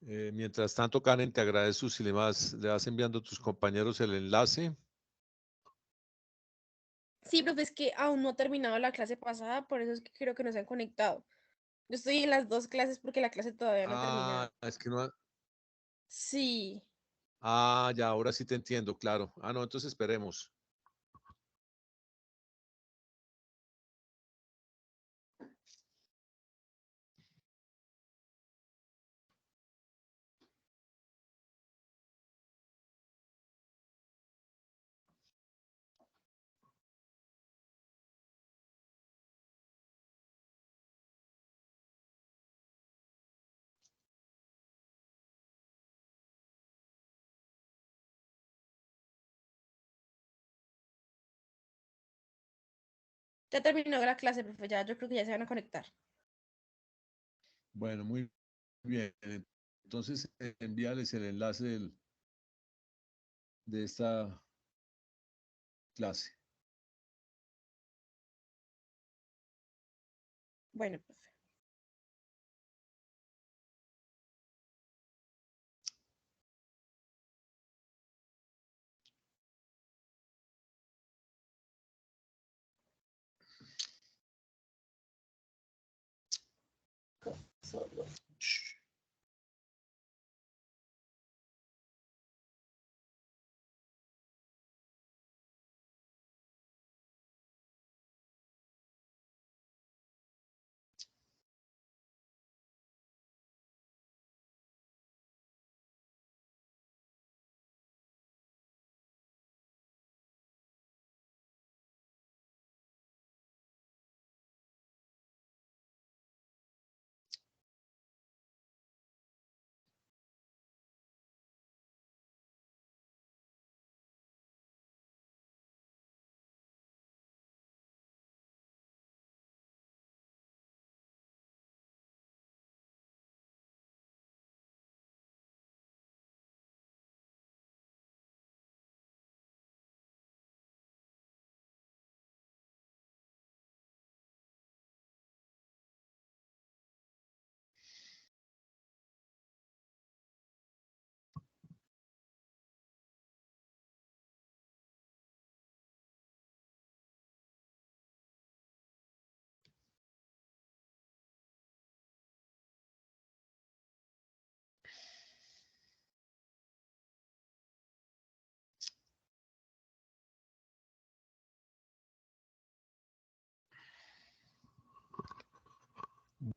Mientras tanto, Karen, te agradezco si le vas enviando a tus compañeros el enlace. Sí, profe, es que aún no ha terminado la clase pasada, por eso es que creo que no se han conectado. Yo estoy en las dos clases porque la clase todavía no ha terminado. Ah, es que no. Sí. Ah, ya, ahora sí te entiendo, claro. Ah, no, entonces esperemos. Ya terminó la clase, profe, ya yo creo que ya se van a conectar. Bueno, muy bien. Entonces, envíales el enlace de esta clase. Bueno, profe.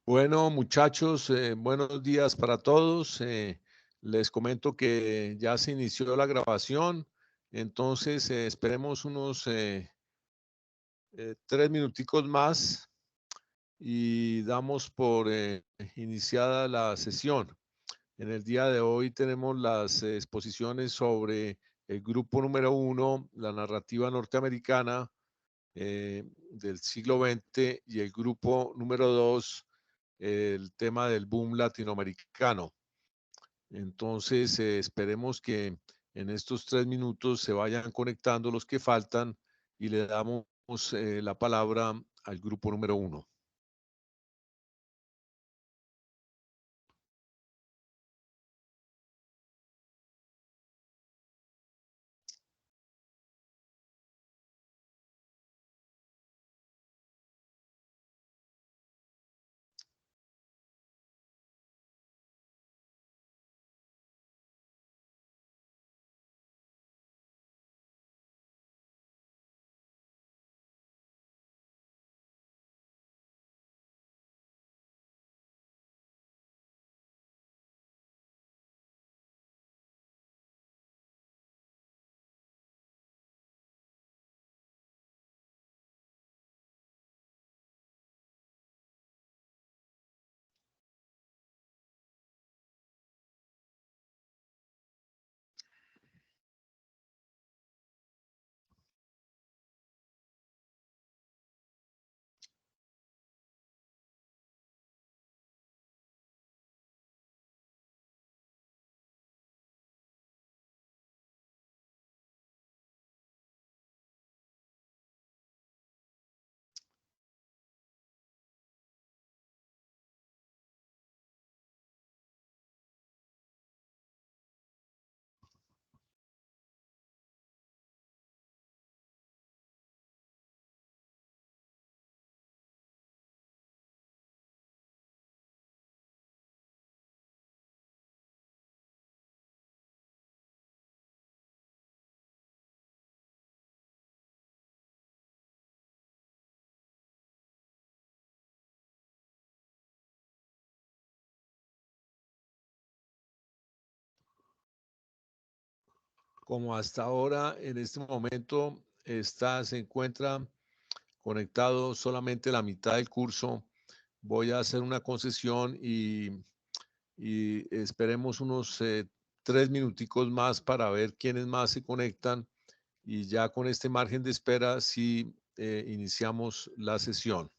Bueno, muchachos, buenos días para todos. Les comento que ya se inició la grabación, entonces esperemos unos 3 minuticos más y damos por iniciada la sesión. En el día de hoy tenemos las exposiciones sobre el grupo número 1, la narrativa norteamericana del siglo XX, y el grupo número 2, el tema del boom latinoamericano. Entonces, esperemos que en estos 3 minutos se vayan conectando los que faltan y le damos la palabra al grupo número 1. Como hasta ahora, en este momento, se encuentra conectado solamente la mitad del curso, voy a hacer una concesión y esperemos unos 3 minuticos más para ver quiénes más se conectan y ya con este margen de espera sí iniciamos la sesión.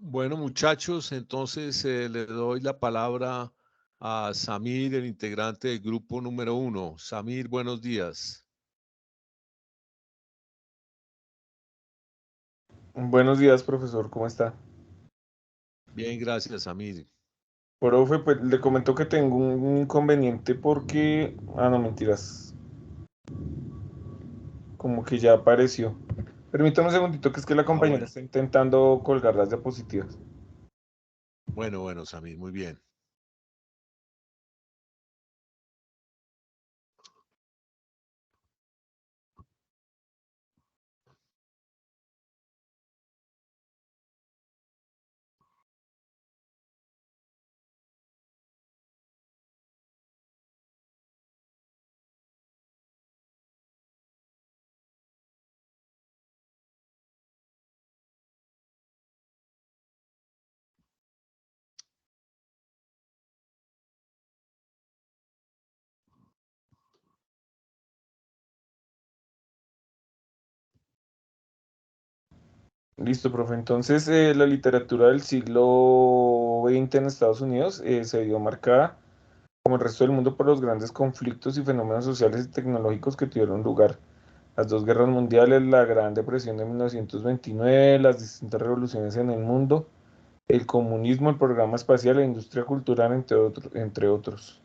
Bueno, muchachos, entonces le doy la palabra a Samir, el integrante del grupo número 1. Samir, buenos días. Buenos días, profesor, ¿cómo está? Bien, gracias, Samir. Profe, pues le comento que tengo un inconveniente porque... Ah, no, mentiras. Como que ya apareció. Permítame un segundito, que es que la Ah, compañera bueno. está intentando colgar las diapositivas. Bueno, Samir, muy bien. Listo, profe. Entonces, la literatura del siglo XX en Estados Unidos se vio marcada como el resto del mundo, por los grandes conflictos y fenómenos sociales y tecnológicos que tuvieron lugar. Las dos guerras mundiales, la Gran Depresión de 1929, las distintas revoluciones en el mundo, el comunismo, el programa espacial, la industria cultural, entre otros.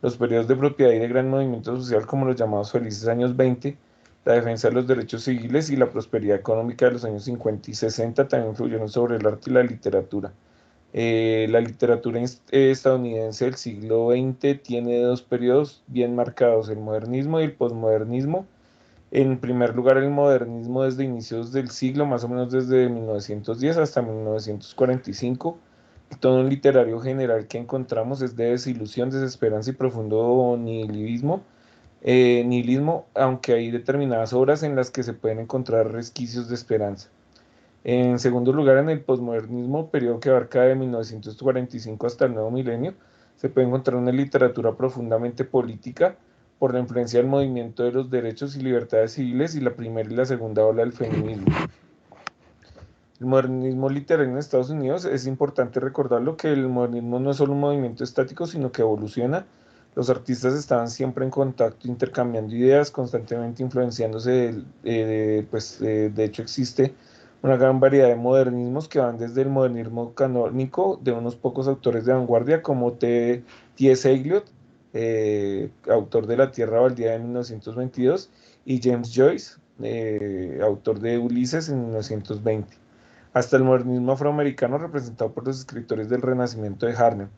Los periodos de propiedad y de gran movimiento social, como los llamados felices años 20, la defensa de los derechos civiles y la prosperidad económica de los años 50 y 60 también influyeron sobre el arte y la literatura. La literatura estadounidense del siglo XX tiene dos periodos bien marcados, el modernismo y el posmodernismo. En primer lugar, el modernismo desde inicios del siglo, más o menos desde 1910 hasta 1945. El tono literario general que encontramos es de desilusión, desesperanza y profundo nihilismo, aunque hay determinadas obras en las que se pueden encontrar resquicios de esperanza. En segundo lugar, en el posmodernismo, periodo que abarca de 1945 hasta el nuevo milenio, se puede encontrar una literatura profundamente política por la influencia del movimiento de los derechos y libertades civiles y la primera y la segunda ola del feminismo. El modernismo literario en Estados Unidos, es importante recordarlo que el modernismo no es solo un movimiento estático, sino que evoluciona. Los artistas estaban siempre en contacto, intercambiando ideas, constantemente influenciándose. De hecho, existe una gran variedad de modernismos que van desde el modernismo canónico de unos pocos autores de vanguardia como T.S. Eliot, autor de La Tierra Baldía de 1922, y James Joyce, autor de Ulises en 1920, hasta el modernismo afroamericano representado por los escritores del Renacimiento de Harlem.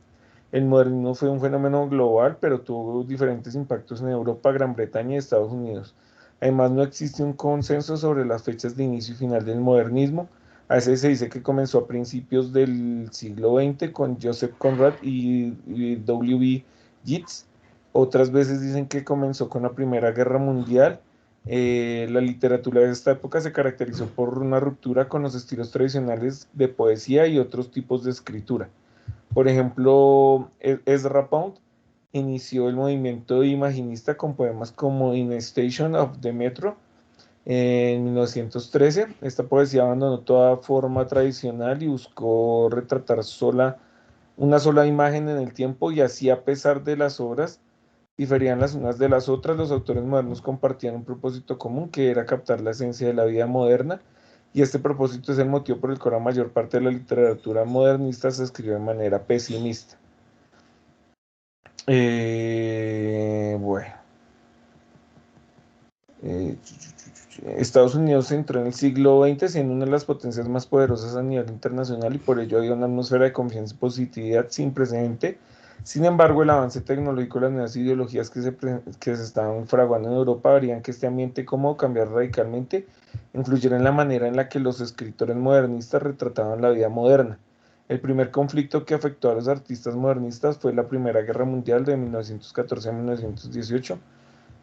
El modernismo fue un fenómeno global, pero tuvo diferentes impactos en Europa, Gran Bretaña y Estados Unidos. Además, no existe un consenso sobre las fechas de inicio y final del modernismo. A veces se dice que comenzó a principios del siglo XX con Joseph Conrad y W.B. Yeats. Otras veces dicen que comenzó con la Primera Guerra Mundial. La literatura de esta época se caracterizó por una ruptura con los estilos tradicionales de poesía y otros tipos de escritura. Por ejemplo, Ezra Pound inició el movimiento imaginista con poemas como In a Station of the Metro en 1913. Esta poesía abandonó toda forma tradicional y buscó retratar una sola imagen en el tiempo, y así, a pesar de las obras diferían las unas de las otras, los autores modernos compartían un propósito común, que era captar la esencia de la vida moderna, y este propósito es el motivo por el cual la mayor parte de la literatura modernista se escribió de manera pesimista. Bueno. Estados Unidos entró en el siglo XX siendo una de las potencias más poderosas a nivel internacional, y por ello había una atmósfera de confianza y positividad sin precedente. Sin embargo, el avance tecnológico y las nuevas ideologías que se estaban fraguando en Europa harían que este ambiente cómodo cambiara radicalmente, influyera en la manera en la que los escritores modernistas retrataban la vida moderna. El primer conflicto que afectó a los artistas modernistas fue la Primera Guerra Mundial de 1914 a 1918,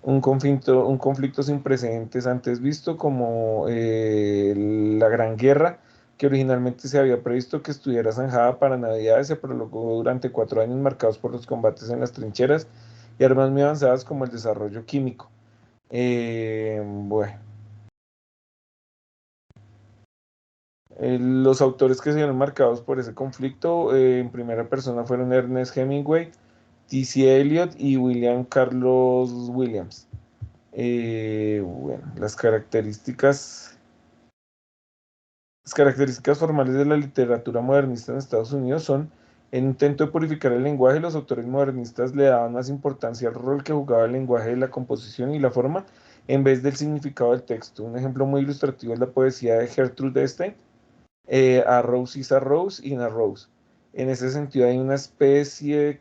un conflicto sin precedentes antes visto, como la Gran Guerra, que originalmente se había previsto que estuviera zanjada para Navidades, se prolongó durante 4 años marcados por los combates en las trincheras y armas muy avanzadas como el desarrollo químico. Bueno. Los autores que se vieron marcados por ese conflicto en primera persona fueron Ernest Hemingway, T.C. Eliot y William Carlos Williams. Bueno, las características formales de la literatura modernista en Estados Unidos son: en intento de purificar el lenguaje, los autores modernistas le daban más importancia al rol que jugaba el lenguaje de la composición y la forma, en vez del significado del texto. Un ejemplo muy ilustrativo es la poesía de Gertrude Stein, A Rose is a Rose in a Rose. En ese sentido hay una especie de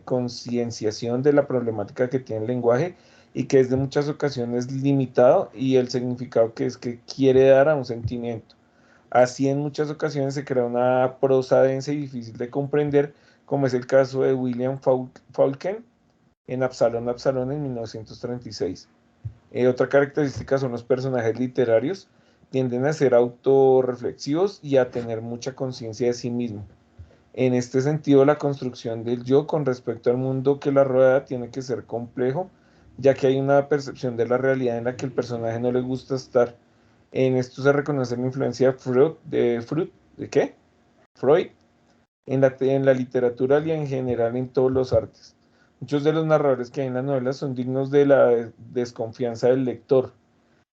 concienciación de la problemática que tiene el lenguaje, y que es de muchas ocasiones limitado, y el significado que quiere dar a un sentimiento. Así, en muchas ocasiones se crea una prosa densa y difícil de comprender, como es el caso de William Faulkner en Absalón, Absalón en 1936. Otra característica son los personajes literarios. Tienden a ser autorreflexivos y a tener mucha conciencia de sí mismo. En este sentido, la construcción del yo con respecto al mundo que la rodea tiene que ser complejo, ya que hay una percepción de la realidad en la que el personaje no le gusta estar. En esto se reconoce la influencia de Freud en la literatura y en general en todos los artes. Muchos de los narradores que hay en la novela son dignos de la desconfianza del lector.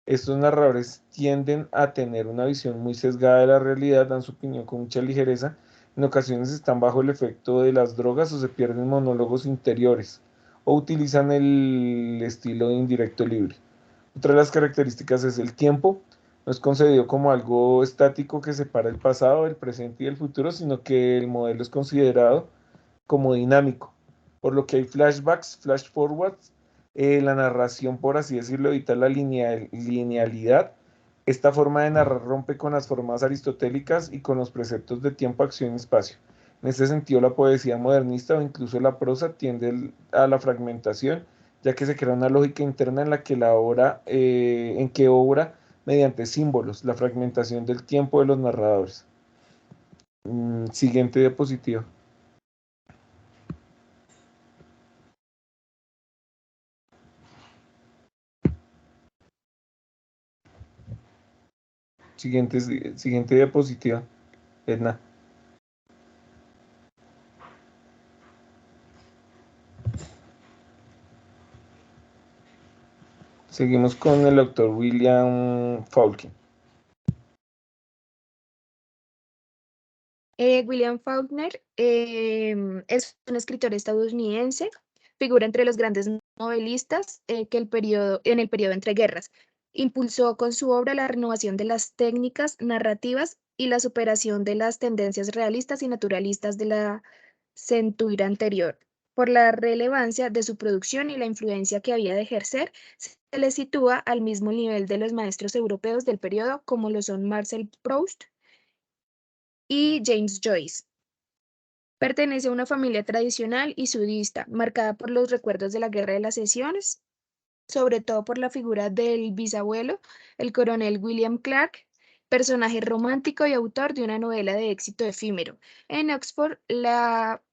Estos narradores tienden a tener una visión muy sesgada de la realidad, dan su opinión con mucha ligereza, en ocasiones están bajo el efecto de las drogas o se pierden monólogos interiores, o utilizan el estilo de indirecto libre. Otra de las características es el tiempo. No es concebido como algo estático que separa el pasado, el presente y el futuro, sino que el modelo es considerado como dinámico, por lo que hay flashbacks, flash forwards, la narración, por así decirlo, evita la linealidad. Esta forma de narrar rompe con las formas aristotélicas y con los preceptos de tiempo, acción y espacio. En este sentido, la poesía modernista o incluso la prosa tiende a la fragmentación, ya que se crea una lógica interna en la que en que obra mediante símbolos, la fragmentación del tiempo de los narradores. Siguiente diapositiva. Siguiente diapositiva, Edna. Seguimos con el autor William Faulkner. William Faulkner es un escritor estadounidense, figura entre los grandes novelistas en el periodo entre guerras. Impulsó con su obra la renovación de las técnicas narrativas y la superación de las tendencias realistas y naturalistas de la centuria anterior. Por la relevancia de su producción y la influencia que había de ejercer, se le sitúa al mismo nivel de los maestros europeos del periodo, como lo son Marcel Proust y James Joyce. Pertenece a una familia tradicional y sudista, marcada por los recuerdos de la Guerra de las Sesiones, sobre todo por la figura del bisabuelo, el coronel William Clark, personaje romántico y autor de una novela de éxito efímero. En Oxford, la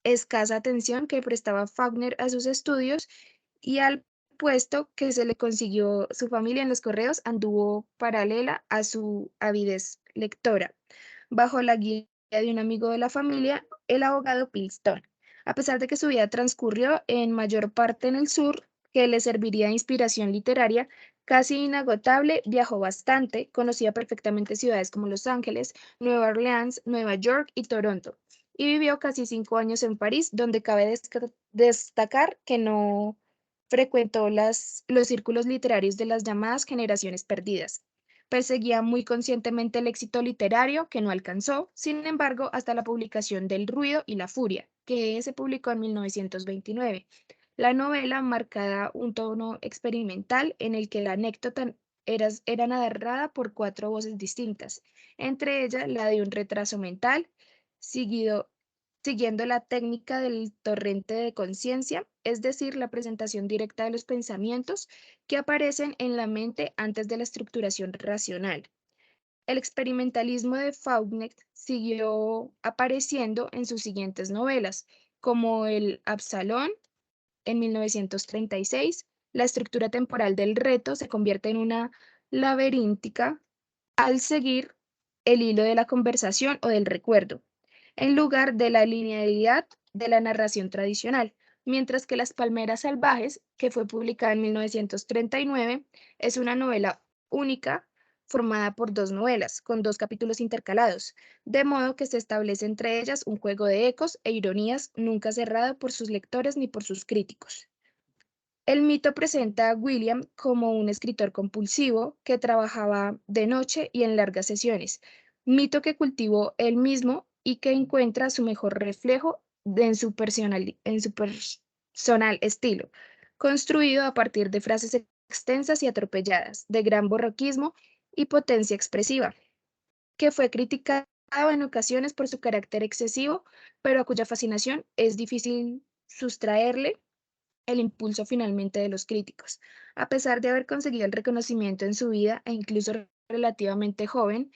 escasa atención que prestaba Faulkner a sus estudios y al puesto que se le consiguió su familia en los correos anduvo paralela a su avidez lectora, bajo la guía de un amigo de la familia, el abogado Pilstone. A pesar de que su vida transcurrió en mayor parte en el sur, que le serviría de inspiración literaria, casi inagotable, viajó bastante, conocía perfectamente ciudades como Los Ángeles, Nueva Orleans, Nueva York y Toronto, y vivió casi 5 años en París, donde cabe destacar que no frecuentó los círculos literarios de las llamadas generaciones perdidas. Perseguía muy conscientemente el éxito literario que no alcanzó, sin embargo, hasta la publicación del Ruido y la Furia, que se publicó en 1929. La novela marcaba un tono experimental en el que la anécdota era narrada por 4 voces distintas, entre ellas la de un retraso mental, siguiendo la técnica del torrente de conciencia, es decir, la presentación directa de los pensamientos que aparecen en la mente antes de la estructuración racional. El experimentalismo de Faulkner siguió apareciendo en sus siguientes novelas, como El Absalón en 1936. La estructura temporal del reto se convierte en una laberíntica al seguir el hilo de la conversación o del recuerdo, en lugar de la linealidad de la narración tradicional, mientras que Las Palmeras Salvajes, que fue publicada en 1939, es una novela única formada por 2 novelas, con 2 capítulos intercalados, de modo que se establece entre ellas un juego de ecos e ironías nunca cerrado por sus lectores ni por sus críticos. El mito presenta a William como un escritor compulsivo que trabajaba de noche y en largas sesiones, mito que cultivó él mismo y que encuentra su mejor reflejo en su personal estilo, construido a partir de frases extensas y atropelladas, de gran borroquismo y potencia expresiva, que fue criticado en ocasiones por su carácter excesivo, pero a cuya fascinación es difícil sustraerle el impulso finalmente de los críticos. A pesar de haber conseguido el reconocimiento en su vida e incluso relativamente joven,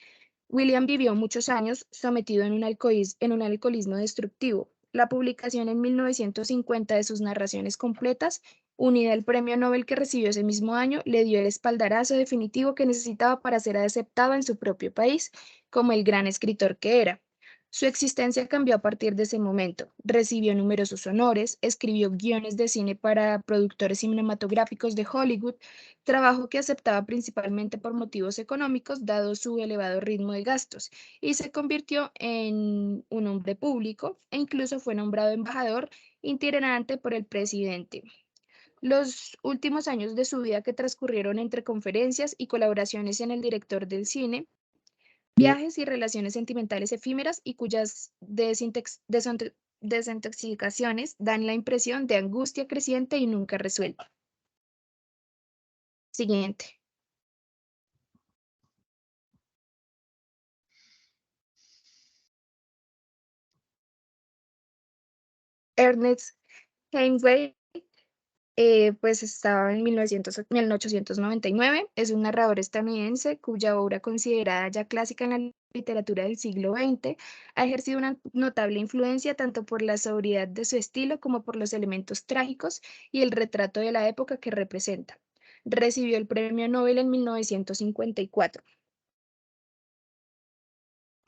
William vivió muchos años sometido en un alcoholismo destructivo. La publicación en 1950 de sus narraciones completas, unida al premio Nobel que recibió ese mismo año, le dio el espaldarazo definitivo que necesitaba para ser aceptado en su propio país como el gran escritor que era. Su existencia cambió a partir de ese momento. Recibió numerosos honores, escribió guiones de cine para productores cinematográficos de Hollywood, trabajo que aceptaba principalmente por motivos económicos, dado su elevado ritmo de gastos, y se convirtió en un hombre público e incluso fue nombrado embajador itinerante por el presidente. Los últimos años de su vida que transcurrieron entre conferencias y colaboraciones en el director del cine, viajes y relaciones sentimentales efímeras y cuyas desintoxicaciones dan la impresión de angustia creciente y nunca resuelta. Siguiente. Ernest Hemingway, pues estaba en 1899. Es un narrador estadounidense cuya obra, considerada ya clásica en la literatura del siglo XX, ha ejercido una notable influencia tanto por la sobriedad de su estilo como por los elementos trágicos y el retrato de la época que representa. Recibió el premio Nobel en 1954.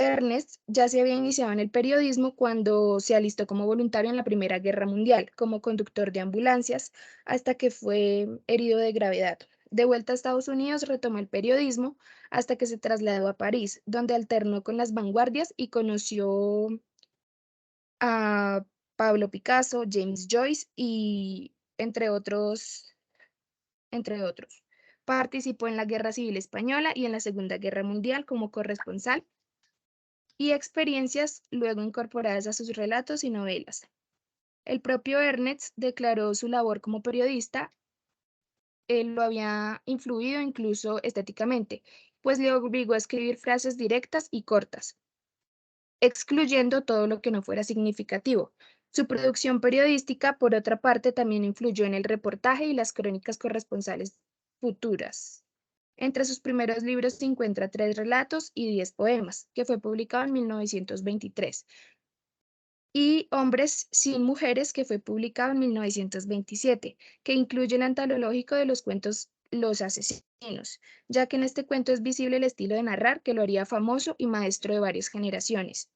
Ernest ya se había iniciado en el periodismo cuando se alistó como voluntario en la Primera Guerra Mundial, como conductor de ambulancias, hasta que fue herido de gravedad. De vuelta a Estados Unidos, retomó el periodismo hasta que se trasladó a París, donde alternó con las vanguardias y conoció a Pablo Picasso, James Joyce y entre otros. Participó en la Guerra Civil Española y en la Segunda Guerra Mundial como corresponsal y experiencias luego incorporadas a sus relatos y novelas. El propio Ernest declaró su labor como periodista, él lo había influido incluso estéticamente, pues le obligó a escribir frases directas y cortas, excluyendo todo lo que no fuera significativo. Su producción periodística, por otra parte, también influyó en el reportaje y las crónicas corresponsales futuras. Entre sus primeros libros se encuentra 3 relatos y 10 poemas, que fue publicado en 1923, y Hombres sin mujeres, que fue publicado en 1927, que incluye el antológico de los cuentos Los asesinos, ya que en este cuento es visible el estilo de narrar que lo haría famoso y maestro de varias generaciones.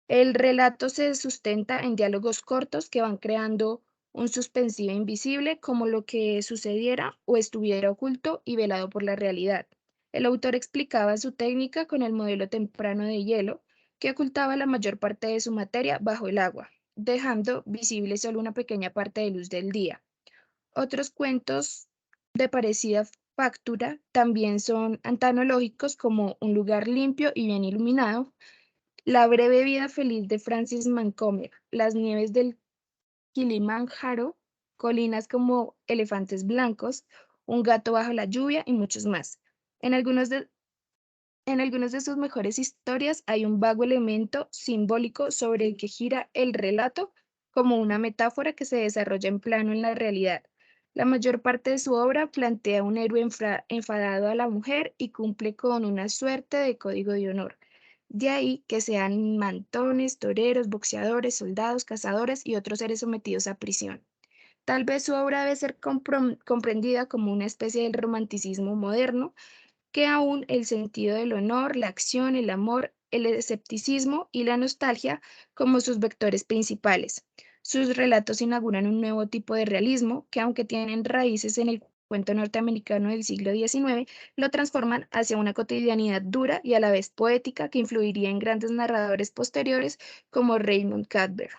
El relato se sustenta en diálogos cortos que van creando un suspensivo invisible, como lo que sucediera o estuviera oculto y velado por la realidad. El autor explicaba su técnica con el modelo temprano de hielo, que ocultaba la mayor parte de su materia bajo el agua, dejando visible solo una pequeña parte de luz del día. Otros cuentos de parecida factura también son antanológicos, como Un lugar limpio y bien iluminado, La breve vida feliz de Francis Mancomer, Las nieves del Kilimanjaro, Colinas como elefantes blancos, Un gato bajo la lluvia y muchos más. En algunos de, en algunas de sus mejores historias hay un vago elemento simbólico sobre el que gira el relato, como una metáfora que se desarrolla en plano en la realidad. La mayor parte de su obra plantea un héroe enfadado a la mujer y cumple con una suerte de código de honor. De ahí que sean mantones, toreros, boxeadores, soldados, cazadores y otros seres sometidos a prisión. Tal vez su obra debe ser comprendida como una especie de romanticismo moderno, que aún el sentido del honor, la acción, el amor, el escepticismo y la nostalgia como sus vectores principales. Sus relatos inauguran un nuevo tipo de realismo que, aunque tienen raíces en el cuento norteamericano del siglo XIX, lo transforman hacia una cotidianidad dura y a la vez poética que influiría en grandes narradores posteriores como Raymond Carver.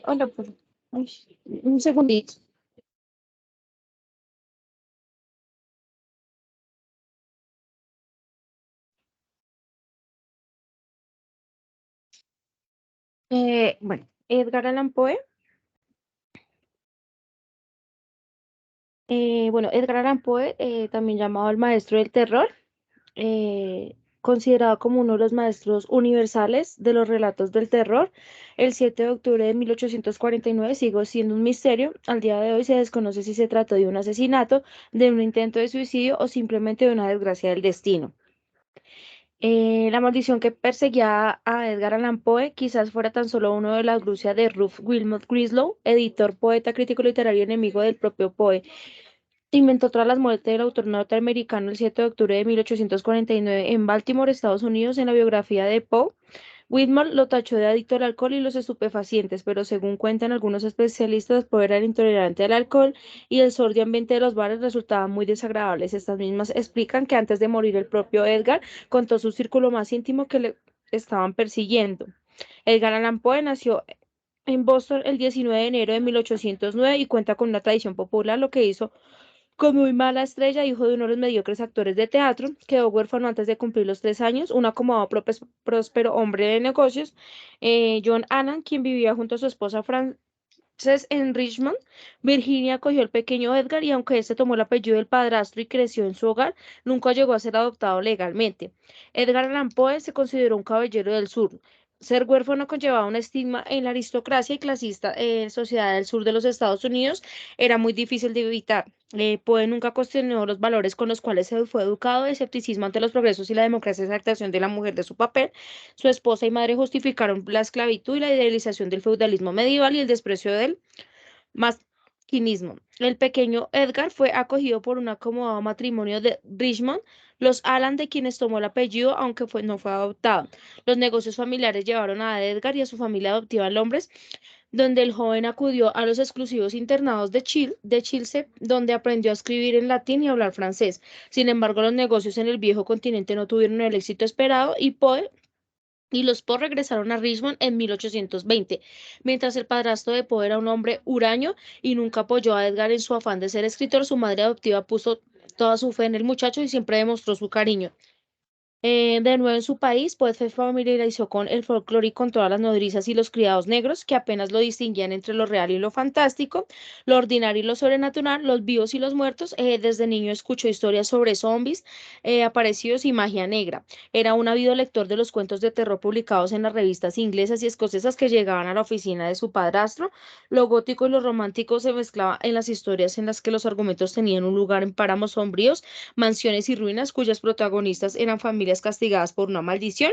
Hola, uy, un segundito. Bueno, Edgar Allan Poe Bueno, Edgar Allan Poe, también llamado el maestro del terror, considerado como uno de los maestros universales de los relatos del terror, el 7 de octubre de 1849 sigue siendo un misterio. Al día de hoy se desconoce si se trató de un asesinato, de un intento de suicidio o simplemente de una desgracia del destino. La maldición que perseguía a Edgar Allan Poe quizás fuera tan solo uno de la argucia de Ruth Wilmot Grislow, editor, poeta, crítico literario y enemigo del propio Poe. Inventó tras la muerte del autor norteamericano el 7 de octubre de 1849 en Baltimore, Estados Unidos. En la biografía de Poe, Whitmore lo tachó de adicto al alcohol y los estupefacientes, pero según cuentan algunos especialistas, Poe era intolerante al alcohol y el sordio ambiente de los bares resultaba muy desagradable. Estas mismas explican que antes de morir el propio Edgar contó su círculo más íntimo que le estaban persiguiendo. Edgar Allan Poe nació en Boston el 19 de enero de 1809 y cuenta con una tradición popular, lo que hizo con muy mala estrella, hijo de uno de los mediocres actores de teatro. Quedó huérfano antes de cumplir los 3 años. Un acomodado, próspero hombre de negocios, John Allan, quien vivía junto a su esposa Frances en Richmond, Virginia, acogió al pequeño Edgar y aunque este tomó el apellido del padrastro y creció en su hogar, nunca llegó a ser adoptado legalmente. Edgar Allan Poe se consideró un caballero del sur. Ser huérfano conllevaba un estigma en la aristocracia y clasista sociedad del sur de los Estados Unidos. Era muy difícil de evitar. Poe nunca cuestionó los valores con los cuales se fue educado, escepticismo ante los progresos y la democracia, exaltación de la mujer de su papel. Su esposa y madre justificaron la esclavitud y la idealización del feudalismo medieval y el desprecio del masculinismo. El pequeño Edgar fue acogido por un acomodado matrimonio de Richmond, los Allan, de quienes tomó el apellido, aunque no fue adoptado. Los negocios familiares llevaron a Edgar y a su familia adoptiva en Londres, donde el joven acudió a los exclusivos internados de Chilce, donde aprendió a escribir en latín y a hablar francés. Sin embargo, los negocios en el viejo continente no tuvieron el éxito esperado y los Poe regresaron a Richmond en 1820. Mientras el padrastro de Poe era un hombre huraño y nunca apoyó a Edgar en su afán de ser escritor, su madre adoptiva puso toda su fe en el muchacho y siempre demostró su cariño. De nuevo en su país, Poe se familiarizó con el folclore y con todas las nodrizas y los criados negros que apenas lo distinguían entre lo real y lo fantástico, lo ordinario y lo sobrenatural, los vivos y los muertos. Desde niño escuchó historias sobre zombies, aparecidos y magia negra. Era un ávido lector de los cuentos de terror publicados en las revistas inglesas y escocesas que llegaban a la oficina de su padrastro. Lo gótico y lo romántico se mezclaba en las historias en las que los argumentos tenían un lugar en páramos sombríos, mansiones y ruinas cuyas protagonistas eran familias castigadas por una maldición.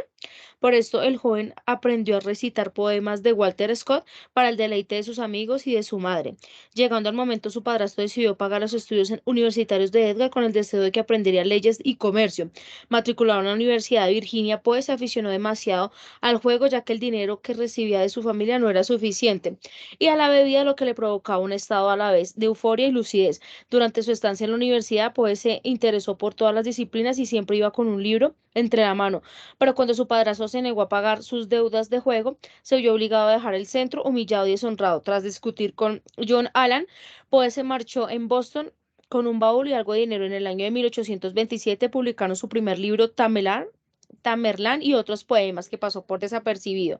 Por esto el joven aprendió a recitar poemas de Walter Scott para el deleite de sus amigos y de su madre. Llegando al momento, su padrastro decidió pagar los estudios universitarios de Edgar con el deseo de que aprendería leyes y comercio. Matriculado en la Universidad de Virginia, pues se aficionó demasiado al juego, ya que el dinero que recibía de su familia no era suficiente, y a la bebida, lo que le provocaba un estado a la vez de euforia y lucidez. Durante su estancia en la universidad, Poe se interesó por todas las disciplinas y siempre iba con un libro entre la mano. Pero cuando su padrastro se negó a pagar sus deudas de juego, se vio obligado a dejar el centro, humillado y deshonrado. Tras discutir con John Allan, Poe se marchó en Boston con un baúl y algo de dinero. En el año de 1827 publicaron su primer libro, Tamerlán y otros poemas, que pasó por desapercibido.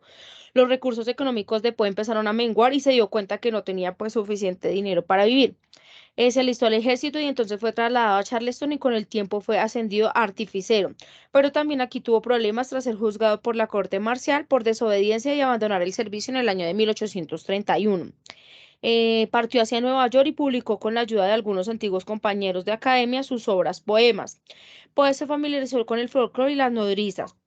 Los recursos económicos de Poe empezaron a menguar y se dio cuenta que no tenía pues suficiente dinero para vivir. Se alistó al ejército y entonces fue trasladado a Charleston y con el tiempo fue ascendido a artificero. Pero también aquí tuvo problemas tras ser juzgado por la corte marcial por desobediencia y abandonar el servicio en el año de 1831. Partió hacia Nueva York y publicó con la ayuda de algunos antiguos compañeros de academia sus obras poemas. Poe se familiarizó con el folclore y las nodrizas.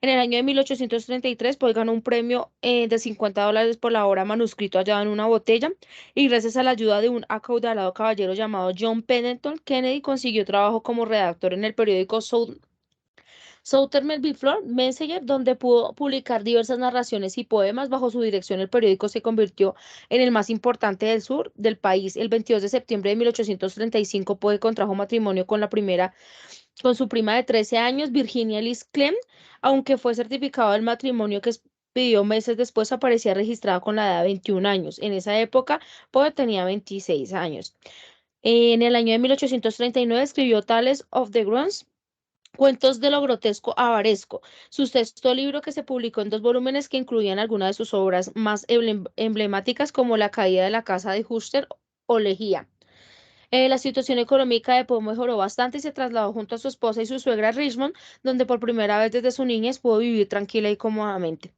En el año de 1833, Poe ganó un premio de $50 por la obra manuscrito hallado en una botella, y gracias a la ayuda de un acaudalado caballero llamado John Pennington Kennedy consiguió trabajo como redactor en el periódico Southern Before Messenger, donde pudo publicar diversas narraciones y poemas. Bajo su dirección, el periódico se convirtió en el más importante del sur del país. El 22 de septiembre de 1835, Poe contrajo matrimonio con su prima de 13 años, Virginia Elise Clem, aunque fue certificado el matrimonio que pidió meses después, aparecía registrado con la edad de 21 años. En esa época, Poe tenía 26 años. En el año de 1839 escribió Tales of the Grunts, Cuentos de lo grotesco a varesco, su sexto libro, que se publicó en 2 volúmenes que incluían algunas de sus obras más emblemáticas, como La caída de la casa de Huster o Legía. La situación económica de Poe mejoró bastante y se trasladó junto a su esposa y su suegra a Richmond, donde por primera vez desde su niñez pudo vivir tranquila y cómodamente.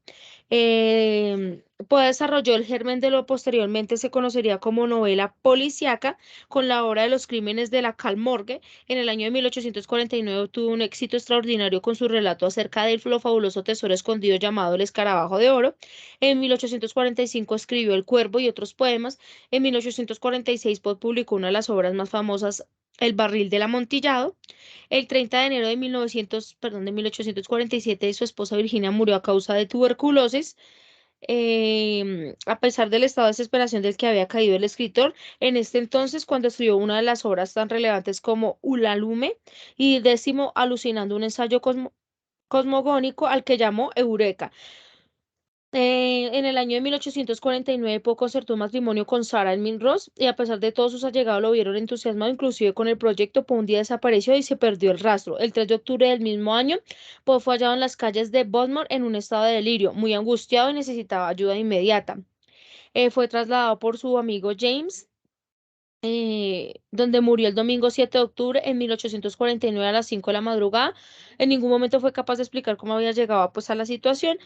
Poe desarrolló el germen de lo posteriormente se conocería como novela policíaca con la obra de los crímenes de la Cal Morgue. En el año de 1849 obtuvo un éxito extraordinario con su relato acerca del fabuloso tesoro escondido llamado El Escarabajo de Oro. En 1845 escribió El Cuervo y otros poemas. En 1846 Poe publicó una de las obras más famosas, El Barril del Amontillado. El 30 de enero de 1847, su esposa Virginia murió a causa de tuberculosis. A pesar del estado de desesperación del que había caído el escritor, en este entonces, cuando escribió una de las obras tan relevantes como Ulalume y décimo Alucinando, un ensayo cosmogónico al que llamó Eureka. En el año de 1849 Poe concertó un matrimonio con Sarah Elmin Ross y a pesar de todos sus allegados lo vieron entusiasmado inclusive con el proyecto. Poe un día desapareció y se perdió el rastro. El 3 de octubre del mismo año, Poe fue hallado en las calles de Baltimore en un estado de delirio, muy angustiado y necesitaba ayuda inmediata. Fue trasladado por su amigo James, donde murió el domingo 7 de octubre en 1849 a las 5 de la madrugada. En ningún momento fue capaz de explicar cómo había llegado pues, a la situación.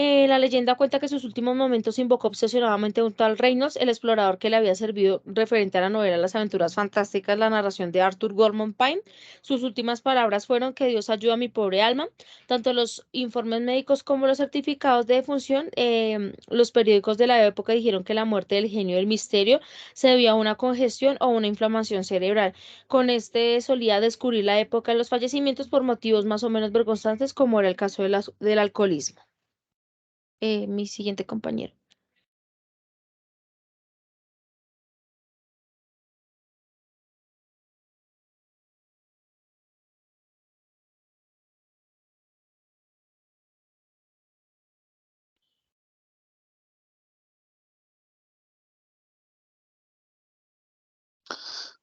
La leyenda cuenta que en sus últimos momentos invocó obsesionadamente a un tal Reynolds, el explorador que le había servido referente a la novela Las Aventuras Fantásticas, la narración de Arthur Gorman Pine. Sus últimas palabras fueron que Dios ayuda a mi pobre alma. Tanto los informes médicos como los certificados de defunción, los periódicos de la época dijeron que la muerte del genio del misterio se debía a una congestión o una inflamación cerebral. Con este solía descubrir la época de los fallecimientos por motivos más o menos vergonzantes, como era el caso del alcoholismo. Mi siguiente compañero.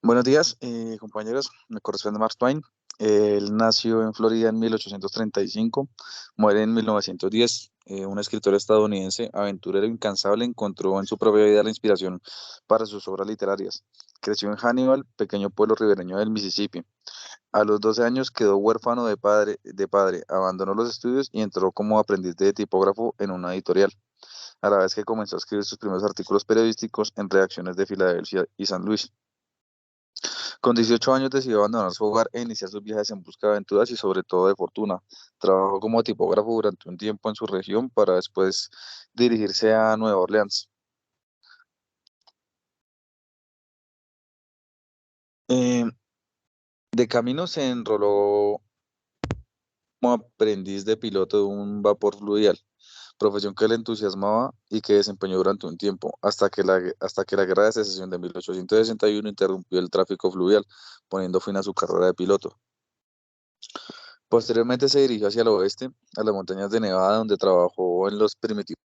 Buenos días, compañeros. Me corresponde Mark Twain. Él nació en Florida en 1835, muere en 1910. Un escritor estadounidense, aventurero incansable, encontró en su propia vida la inspiración para sus obras literarias. Creció en Hannibal, pequeño pueblo ribereño del Mississippi. A los 12 años quedó huérfano de padre, abandonó los estudios y entró como aprendiz de tipógrafo en una editorial, a la vez que comenzó a escribir sus primeros artículos periodísticos en redacciones de Filadelfia y San Luis. Con 18 años decidió abandonar su hogar e iniciar sus viajes en busca de aventuras y sobre todo de fortuna. Trabajó como tipógrafo durante un tiempo en su región para después dirigirse a Nueva Orleans. Eh, de camino se enroló como aprendiz de piloto de un vapor fluvial, profesión que le entusiasmaba y que desempeñó durante un tiempo, hasta que la Guerra de Secesión de 1861 interrumpió el tráfico fluvial, poniendo fin a su carrera de piloto. Posteriormente se dirigió hacia el oeste, a las montañas de Nevada, donde trabajó en los primitivos.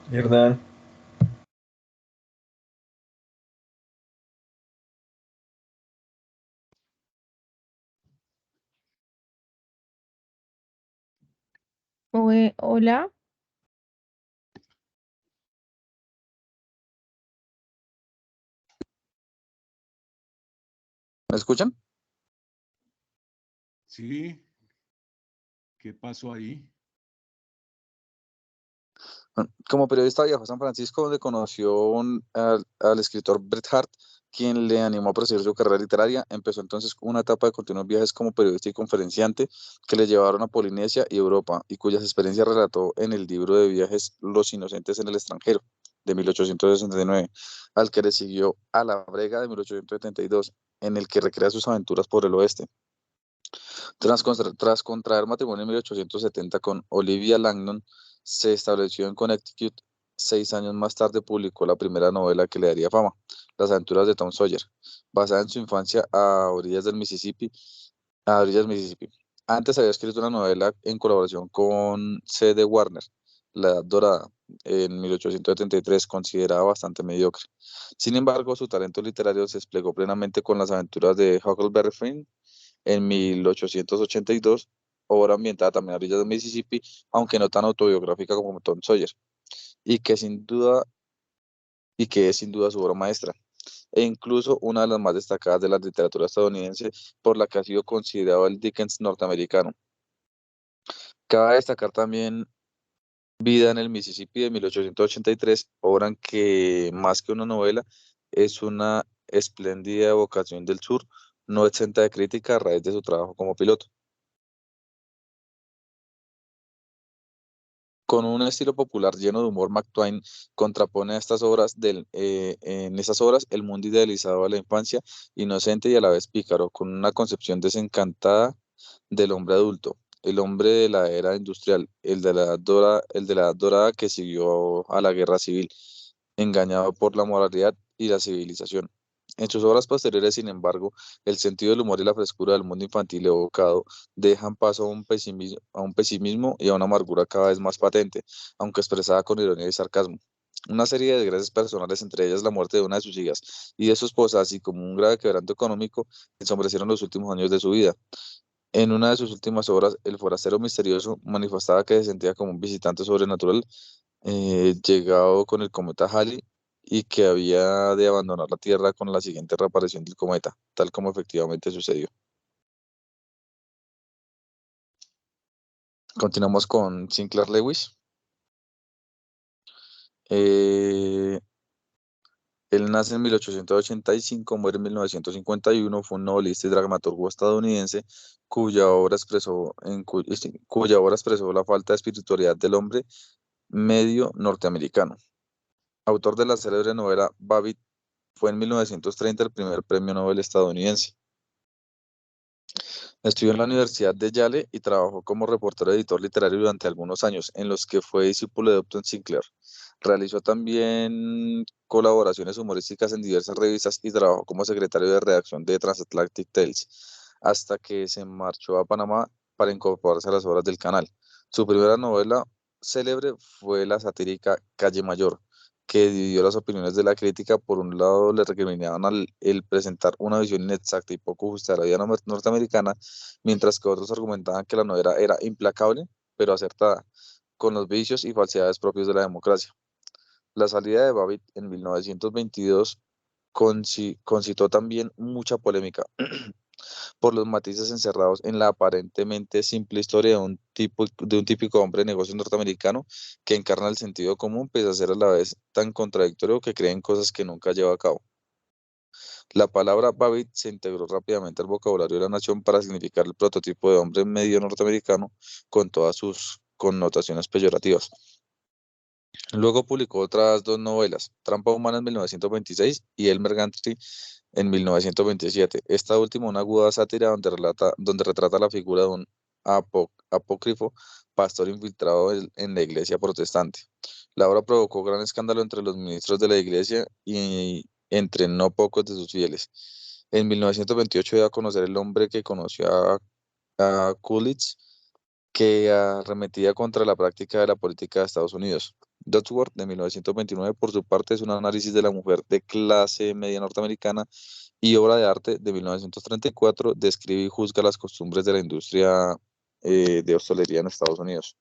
¿Verdad? Hola. ¿Me escuchan? Sí, ¿qué pasó ahí? Como periodista viajó a San Francisco, donde conoció al escritor Bret Hart, quien le animó a proseguir su carrera literaria. Empezó entonces una etapa de continuos viajes como periodista y conferenciante que le llevaron a Polinesia y Europa, y cuyas experiencias relató en el libro de viajes Los Inocentes en el extranjero, de 1869, al que le siguió A la Brega, de 1872, en el que recrea sus aventuras por el oeste. Tras contraer matrimonio en 1870 con Olivia Langdon, Se estableció en Connecticut. 6 años más tarde publicó la primera novela que le daría fama, Las aventuras de Tom Sawyer, basada en su infancia a orillas del Mississippi. Antes había escrito una novela en colaboración con C.D. Warner, La Edad Dorada, en 1873, considerada bastante mediocre. Sin embargo, su talento literario se desplegó plenamente con Las aventuras de Huckleberry Finn en 1882, obra ambientada también a orillas del Mississippi, aunque no tan autobiográfica como Tom Sawyer, y que es sin duda su obra maestra, e incluso una de las más destacadas de la literatura estadounidense, por la que ha sido considerado el Dickens norteamericano. Cabe destacar también Vida en el Mississippi de 1883, obra en que, más que una novela, es una espléndida evocación del sur, no exenta de crítica a raíz de su trabajo como piloto. Con un estilo popular lleno de humor, Mark Twain contrapone a estas obras en esas obras el mundo idealizado de la infancia, inocente y a la vez pícaro, con una concepción desencantada del hombre adulto, el hombre de la era industrial, el de la edad dorada que siguió a la guerra civil, engañado por la moralidad y la civilización. En sus obras posteriores, sin embargo, el sentido del humor y la frescura del mundo infantil evocado dejan paso a un pesimismo y a una amargura cada vez más patente, aunque expresada con ironía y sarcasmo. Una serie de desgracias personales, entre ellas la muerte de una de sus hijas y de su esposa, así como un grave quebranto económico, ensombrecieron los últimos años de su vida. En una de sus últimas obras, el forastero misterioso manifestaba que se sentía como un visitante sobrenatural llegado con el cometa Halley y que había de abandonar la Tierra con la siguiente reaparición del cometa, tal como efectivamente sucedió. Continuamos con Sinclair Lewis. Eh, Él nace en 1885, muere en 1951, fue un novelista y dramaturgo estadounidense cuya obra expresó la falta de espiritualidad del hombre medio norteamericano. Autor de la célebre novela Babbitt, fue en 1930 el primer premio Nobel estadounidense. Estudió en la Universidad de Yale y trabajó como reportero y editor literario durante algunos años, en los que fue discípulo de Upton Sinclair. Realizó también colaboraciones humorísticas en diversas revistas y trabajó como secretario de redacción de Transatlantic Tales, hasta que se marchó a Panamá para incorporarse a las obras del canal. Su primera novela célebre fue la satírica Calle Mayor, que dividió las opiniones de la crítica. Por un lado, le recriminaban el presentar una visión inexacta y poco justa de la vida norteamericana, mientras que otros argumentaban que la novela era implacable, pero acertada, con los vicios y falsedades propios de la democracia. La salida de Babbitt en 1922 concitó también mucha polémica por los matices encerrados en la aparentemente simple historia de un típico hombre de negocios norteamericano que encarna el sentido común, pese a ser a la vez tan contradictorio que cree en cosas que nunca lleva a cabo. La palabra Babbitt se integró rápidamente al vocabulario de la nación para significar el prototipo de hombre medio norteamericano con todas sus connotaciones peyorativas. Luego publicó otras dos novelas, Trampa Humana en 1926 y Elmer Gantry en 1927. Esta última una aguda sátira donde retrata la figura de un apócrifo pastor infiltrado en la iglesia protestante. La obra provocó gran escándalo entre los ministros de la iglesia y entre no pocos de sus fieles. En 1928 dio a conocer el hombre que conoció a Coolidge, que arremetía contra la práctica de la política de Estados Unidos. Dodsworth, de 1929, por su parte, es un análisis de la mujer de clase media norteamericana, y Obra de arte, de 1934, describe y juzga las costumbres de la industria de hostelería en Estados Unidos.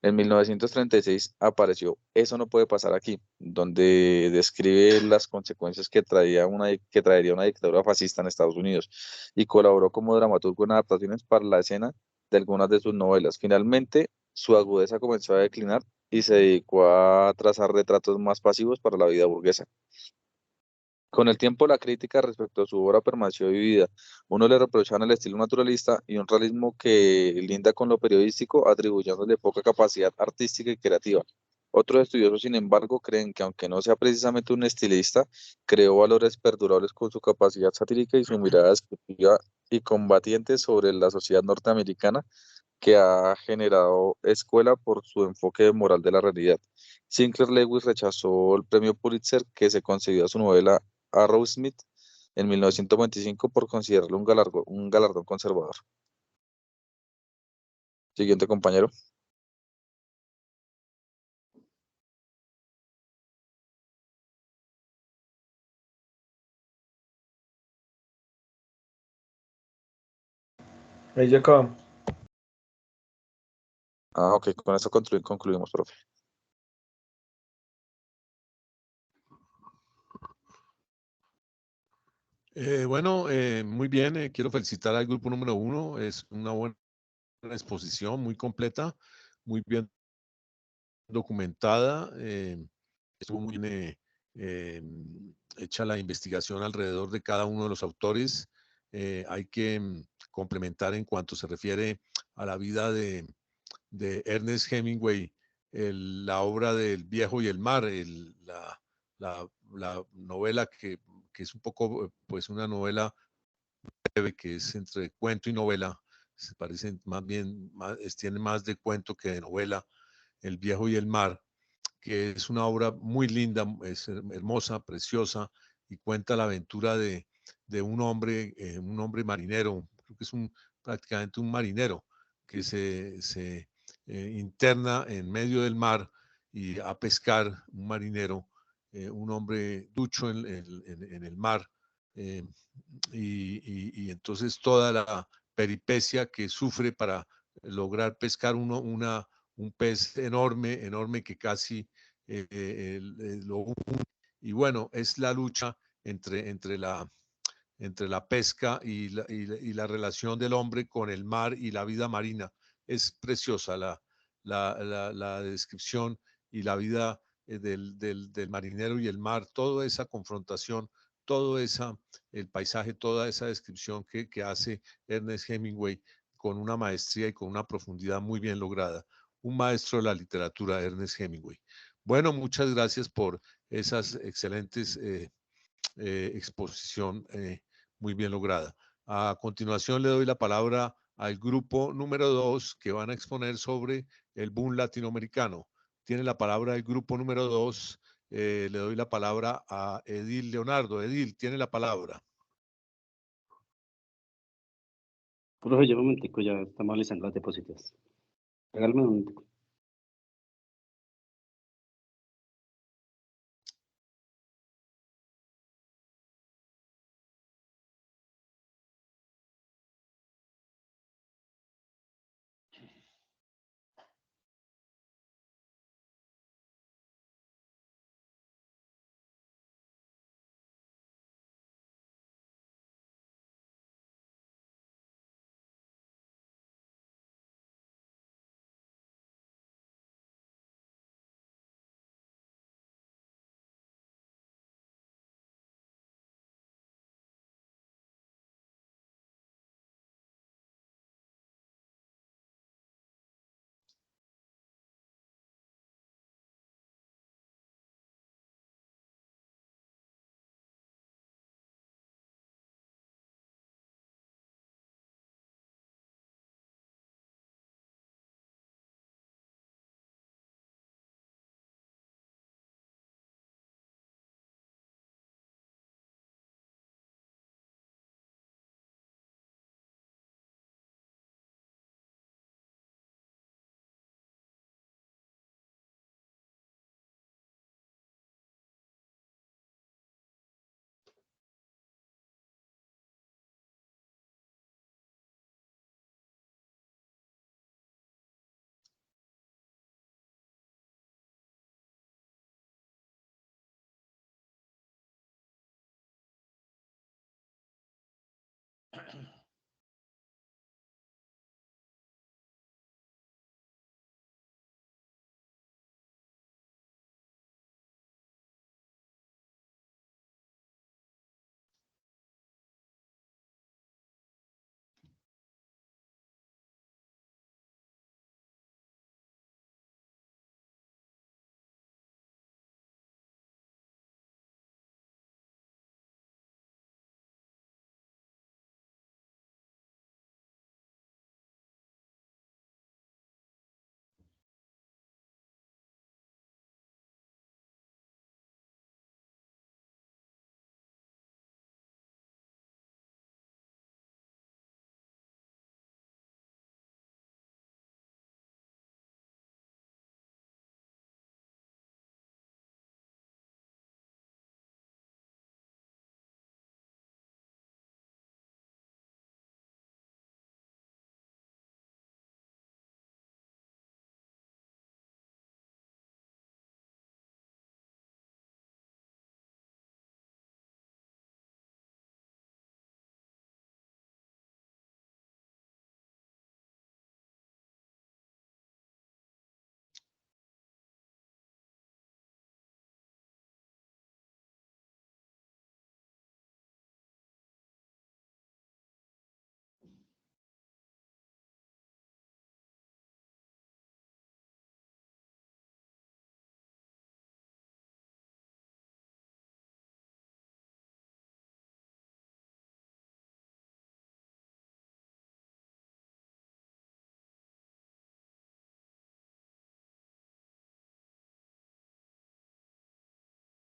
En 1936 apareció Eso no puede pasar aquí, donde describe las consecuencias que traería una dictadura fascista en Estados Unidos, y colaboró como dramaturgo en adaptaciones para la escena de algunas de sus novelas. Finalmente, su agudeza comenzó a declinar y se dedicó a trazar retratos más pasivos para la vida burguesa. Con el tiempo, la crítica respecto a su obra permaneció dividida. Uno le reprochaban el estilo naturalista y un realismo que linda con lo periodístico, atribuyéndole poca capacidad artística y creativa. Otros estudiosos, sin embargo, creen que, aunque no sea precisamente un estilista, creó valores perdurables con su capacidad satírica y su mirada descriptiva y combatiente sobre la sociedad norteamericana que ha generado escuela por su enfoque moral de la realidad. Sinclair Lewis rechazó el premio Pulitzer que se concedió a su novela Arrowsmith en 1925 por considerarlo un galardón conservador. Siguiente compañero. Ahí ya acabamos. Ok, con eso concluimos, profe. Bueno, muy bien. Quiero felicitar al grupo número 1. Es una buena exposición, muy completa, muy bien documentada. Estuvo muy bien hecha la investigación alrededor de cada uno de los autores. Hay que complementar en cuanto se refiere a la vida de Ernest Hemingway, la obra del Viejo y el Mar, la novela que es un poco, pues una novela breve, que es entre cuento y novela, se parecen más bien, tiene más de cuento que de novela, El Viejo y el Mar, que es una obra muy linda, es hermosa, preciosa, y cuenta la aventura de un hombre marinero, creo que es prácticamente un marinero, que se interna en medio del mar y a pescar, un marinero, un hombre ducho en el mar, eh, y entonces toda la peripecia que sufre para lograr pescar un pez enorme, enorme que casi lo... Y bueno, es la lucha entre la pesca y la relación del hombre con el mar y la vida marina. Es preciosa la descripción y la vida del marinero y el mar, toda esa confrontación, todo el paisaje, toda esa descripción que hace Ernest Hemingway con una maestría y con una profundidad muy bien lograda. Un maestro de la literatura, Ernest Hemingway. Bueno, muchas gracias por esas excelentes exposición muy bien lograda. A continuación le doy la palabra al grupo número 2 que van a exponer sobre el boom latinoamericano. Tiene la palabra el grupo número 2. Le doy la palabra a Edil Leonardo. Edil, tiene la palabra. Profe, yo un momentico, ya estamos listando las diapositivas. Regálame un momentico.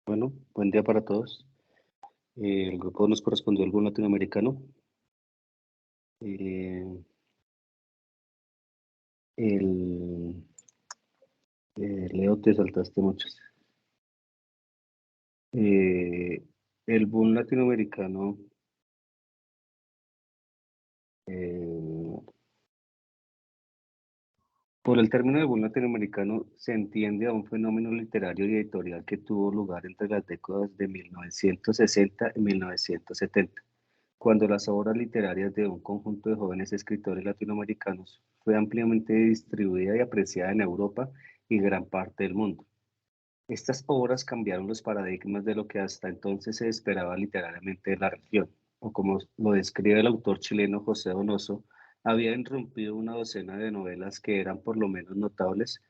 Bueno, buen día para todos. El grupo nos correspondió al boom latinoamericano. Leo, te saltaste muchos. El boom latinoamericano por el término de boom latinoamericano se entiende a un fenómeno literario y editorial que tuvo lugar entre las décadas de 1960 y 1970, cuando las obras literarias de un conjunto de jóvenes escritores latinoamericanos fue ampliamente distribuida y apreciada en Europa y gran parte del mundo. Estas obras cambiaron los paradigmas de lo que hasta entonces se esperaba literariamente de la región, o como lo describe el autor chileno José Donoso, había irrumpido una docena de novelas que eran por lo menos notables,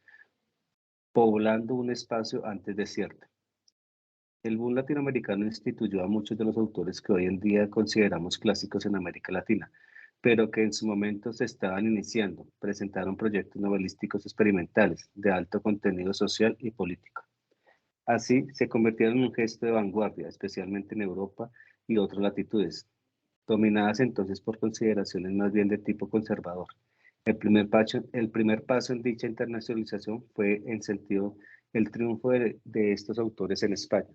poblando un espacio antes desierto. El boom latinoamericano instituyó a muchos de los autores que hoy en día consideramos clásicos en América Latina, pero que en su momento se estaban iniciando, presentaron proyectos novelísticos experimentales de alto contenido social y político. Así, se convirtieron en un gesto de vanguardia, especialmente en Europa y otras latitudes, dominadas entonces por consideraciones más bien de tipo conservador. El primer paso en dicha internacionalización fue, en sentido, el triunfo de estos autores en España.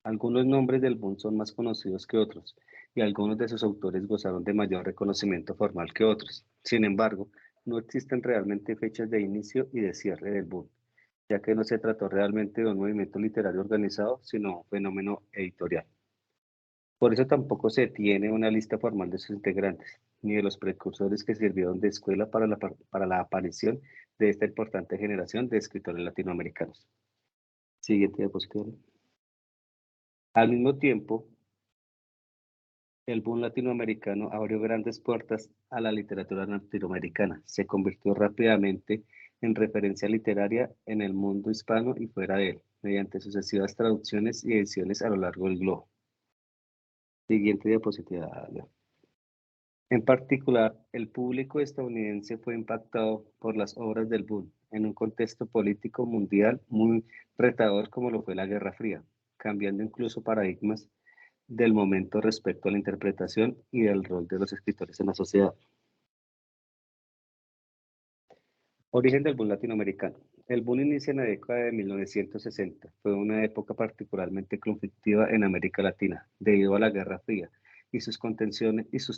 Algunos nombres del boom son más conocidos que otros, y algunos de sus autores gozaron de mayor reconocimiento formal que otros. Sin embargo, no existen realmente fechas de inicio y de cierre del boom, ya que no se trató realmente de un movimiento literario organizado, sino un fenómeno editorial. Por eso tampoco se tiene una lista formal de sus integrantes, ni de los precursores que sirvieron de escuela para la aparición de esta importante generación de escritores latinoamericanos. Siguiente diapositiva. Al mismo tiempo, el boom latinoamericano abrió grandes puertas a la literatura latinoamericana. Se convirtió rápidamente en referencia literaria en el mundo hispano y fuera de él, mediante sucesivas traducciones y ediciones a lo largo del globo. Siguiente diapositiva. En particular, el público estadounidense fue impactado por las obras del boom en un contexto político mundial muy retador como lo fue la Guerra Fría, cambiando incluso paradigmas del momento respecto a la interpretación y del rol de los escritores en la sociedad. Origen del boom latinoamericano. El boom inicia en la década de 1960. Fue una época particularmente conflictiva en América Latina, debido a la Guerra Fría y sus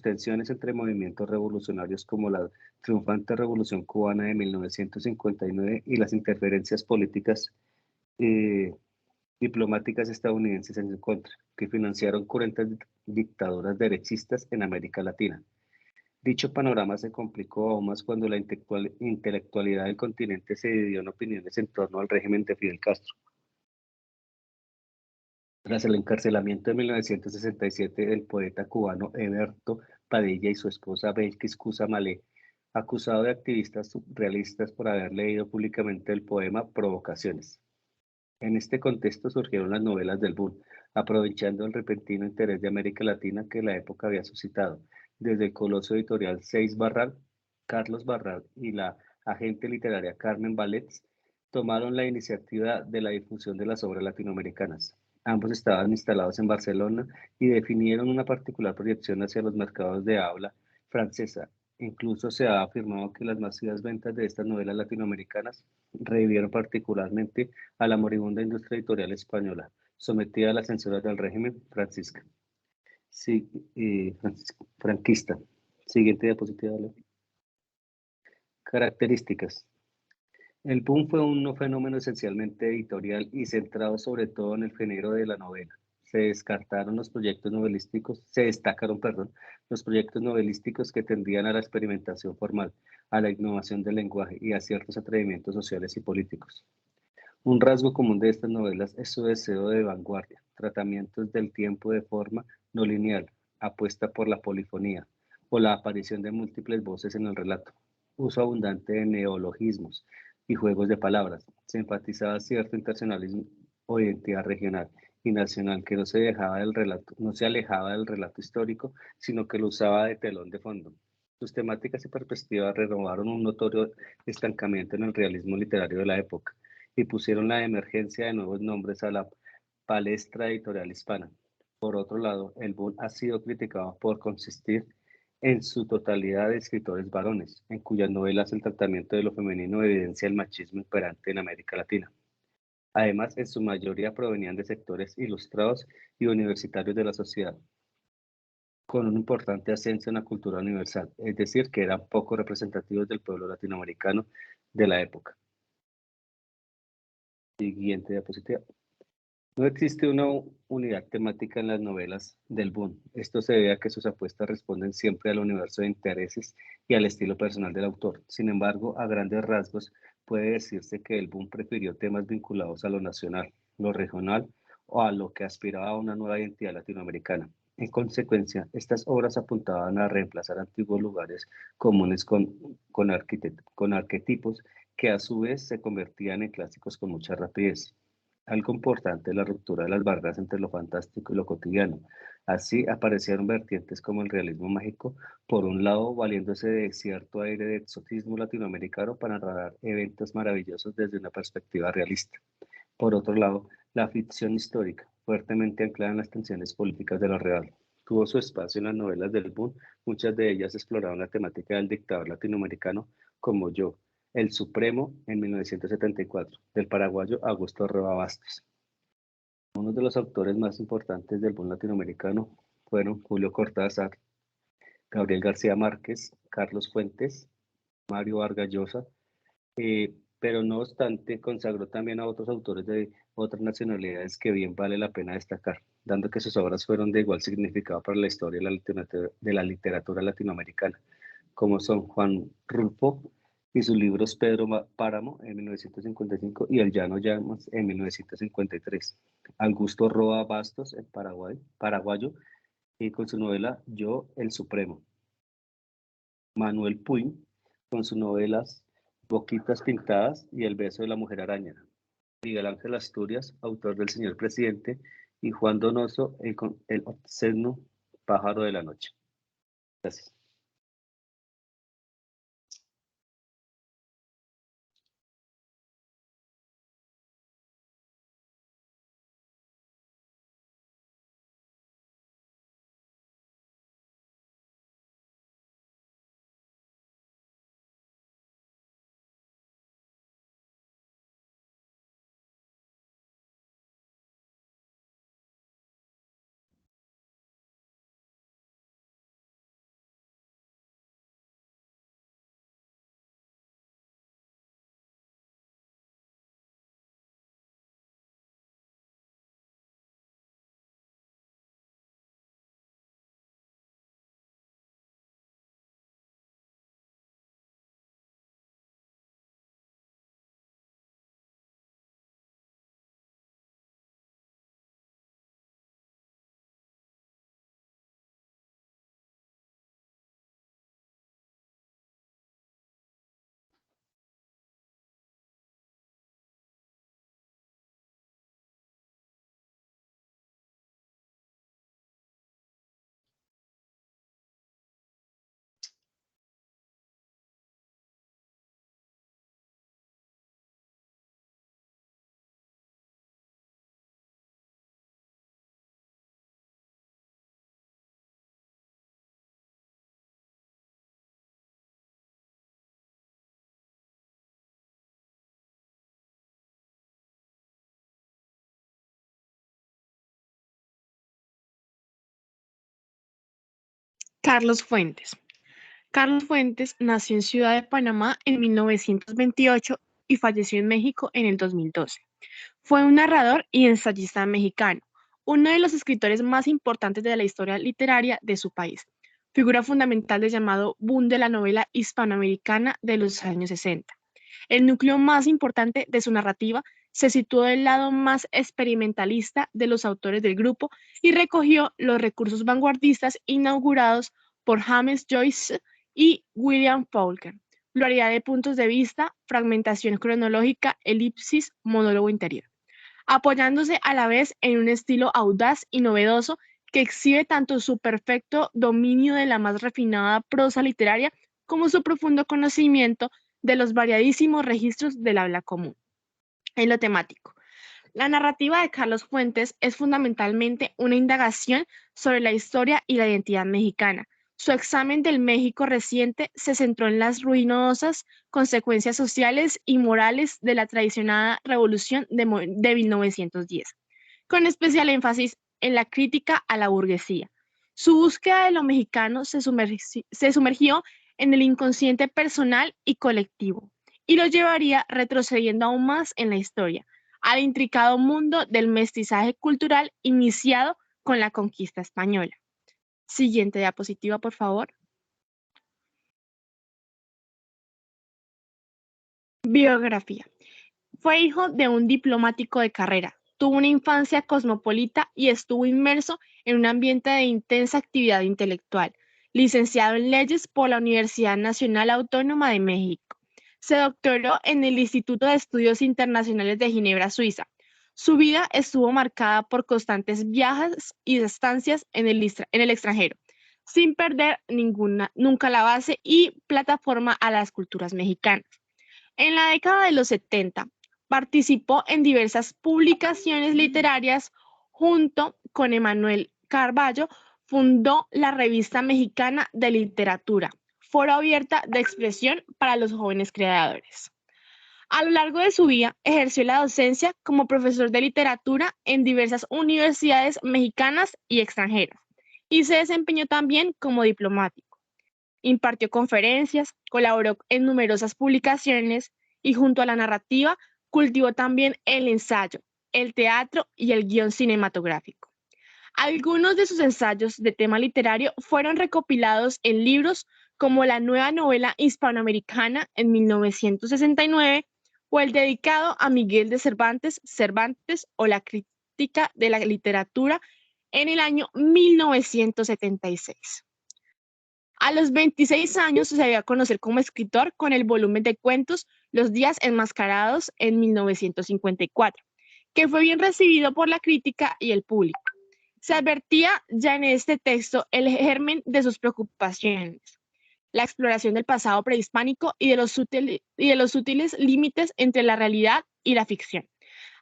tensiones entre movimientos revolucionarios como la triunfante Revolución Cubana de 1959 y las interferencias políticas diplomáticas estadounidenses en su contra, que financiaron cruentas dictaduras derechistas en América Latina. Dicho panorama se complicó aún más cuando la intelectualidad del continente se dividió en opiniones en torno al régimen de Fidel Castro. Tras el encarcelamiento de 1967 del poeta cubano Eberto Padilla y su esposa Belkis Cusamale, acusado de activistas surrealistas por haber leído públicamente el poema Provocaciones. En este contexto surgieron las novelas del boom, aprovechando el repentino interés de América Latina que la época había suscitado. Desde el coloso editorial Seis Barral, Carlos Barral y la agente literaria Carmen Valets tomaron la iniciativa de la difusión de las obras latinoamericanas. Ambos estaban instalados en Barcelona y definieron una particular proyección hacia los mercados de habla francesa. Incluso se ha afirmado que las masivas ventas de estas novelas latinoamericanas revivieron particularmente a la moribunda industria editorial española, sometida a la censura del régimen franquista. Siguiente diapositiva. Características. El boom fue un fenómeno esencialmente editorial y centrado sobre todo en el género de la novela. Se destacaron los proyectos novelísticos que tendían a la experimentación formal, a la innovación del lenguaje y a ciertos atrevimientos sociales y políticos. Un rasgo común de estas novelas es su deseo de vanguardia, tratamientos del tiempo de forma no lineal, apuesta por la polifonía o la aparición de múltiples voces en el relato, uso abundante de neologismos y juegos de palabras. Se enfatizaba cierto internacionalismo o identidad regional y nacional que no se alejaba del relato histórico, sino que lo usaba de telón de fondo. Sus temáticas y perspectivas renovaron un notorio estancamiento en el realismo literario de la época y pusieron la emergencia de nuevos nombres a la palestra editorial hispana. Por otro lado, el boom ha sido criticado por consistir en su totalidad de escritores varones, en cuyas novelas el tratamiento de lo femenino evidencia el machismo imperante en América Latina. Además, en su mayoría provenían de sectores ilustrados y universitarios de la sociedad, con un importante ascenso en la cultura universal, es decir, que eran poco representativos del pueblo latinoamericano de la época. Siguiente diapositiva. No existe una unidad temática en las novelas del boom. Esto se debe a que sus apuestas responden siempre al universo de intereses y al estilo personal del autor. Sin embargo, a grandes rasgos, puede decirse que el boom prefirió temas vinculados a lo nacional, lo regional o a lo que aspiraba a una nueva identidad latinoamericana. En consecuencia, estas obras apuntaban a reemplazar antiguos lugares comunes con arquetipos que a su vez se convertían en clásicos con mucha rapidez. Algo importante es la ruptura de las barreras entre lo fantástico y lo cotidiano. Así aparecieron vertientes como el realismo mágico, por un lado valiéndose de cierto aire de exotismo latinoamericano para narrar eventos maravillosos desde una perspectiva realista. Por otro lado, la ficción histórica, fuertemente anclada en las tensiones políticas de lo real. Tuvo su espacio en las novelas del boom, muchas de ellas exploraban la temática del dictador latinoamericano como Yo, El Supremo, en 1974, del paraguayo Augusto Roa Bastos. Uno de los autores más importantes del boom latinoamericano fueron Julio Cortázar, Gabriel García Márquez, Carlos Fuentes, Mario Vargas Llosa, pero no obstante consagró también a otros autores de otras nacionalidades que bien vale la pena destacar, dando que sus obras fueron de igual significado para la historia de la literatura latinoamericana, como son Juan Rulfo y sus libros Pedro Páramo en 1955 y El Llano Llamas en 1953, Augusto Roa Bastos, el paraguayo, y con su novela Yo, el Supremo, Manuel Puig, con sus novelas Boquitas Pintadas y El Beso de la Mujer Araña, Miguel Ángel Asturias, autor del Señor Presidente, y Juan Donoso, el obsceno Pájaro de la Noche. Gracias. Carlos Fuentes. Carlos Fuentes nació en Ciudad de Panamá en 1928 y falleció en México en el 2012. Fue un narrador y ensayista mexicano, uno de los escritores más importantes de la historia literaria de su país, figura fundamental del llamado boom de la novela hispanoamericana de los años 60. El núcleo más importante de su narrativa se situó del lado más experimentalista de los autores del grupo y recogió los recursos vanguardistas inaugurados por James Joyce y William Faulkner, pluralidad de puntos de vista, fragmentación cronológica, elipsis, monólogo interior, apoyándose a la vez en un estilo audaz y novedoso que exhibe tanto su perfecto dominio de la más refinada prosa literaria como su profundo conocimiento de los variadísimos registros del habla común. En lo temático, La narrativa de Carlos Fuentes es fundamentalmente una indagación sobre la historia y la identidad mexicana. Su examen del México reciente se centró en las ruinosas consecuencias sociales y morales de la traicionada revolución de 1910, con especial énfasis en la crítica a la burguesía. Su búsqueda de lo mexicano se sumergió en el inconsciente personal y colectivo, y lo llevaría retrocediendo aún más en la historia, al intricado mundo del mestizaje cultural iniciado con la conquista española. Siguiente diapositiva, por favor. Biografía. Fue hijo de un diplomático de carrera. Tuvo una infancia cosmopolita y estuvo inmerso en un ambiente de intensa actividad intelectual. Licenciado en Leyes por la Universidad Nacional Autónoma de México. Se doctoró en el Instituto de Estudios Internacionales de Ginebra, Suiza. Su vida estuvo marcada por constantes viajes y estancias en el extranjero, sin perder nunca la base y plataforma a las culturas mexicanas. En la década de los 70, participó en diversas publicaciones literarias. Junto con Emanuel Carballo, fundó la Revista Mexicana de Literatura, foro abierta de expresión para los jóvenes creadores. A lo largo de su vida, ejerció la docencia como profesor de literatura en diversas universidades mexicanas y extranjeras, y se desempeñó también como diplomático. Impartió conferencias, colaboró en numerosas publicaciones y junto a la narrativa cultivó también el ensayo, el teatro y el guión cinematográfico. Algunos de sus ensayos de tema literario fueron recopilados en libros como La Nueva Novela Hispanoamericana en 1969 o el dedicado a Miguel de Cervantes, Cervantes o la Crítica de la Literatura en el año 1976. A los 26 años se dio a conocer como escritor con el volumen de cuentos Los Días Enmascarados en 1954, que fue bien recibido por la crítica y el público. Se advertía ya en este texto el germen de sus preocupaciones, la exploración del pasado prehispánico y de los sutiles límites entre la realidad y la ficción,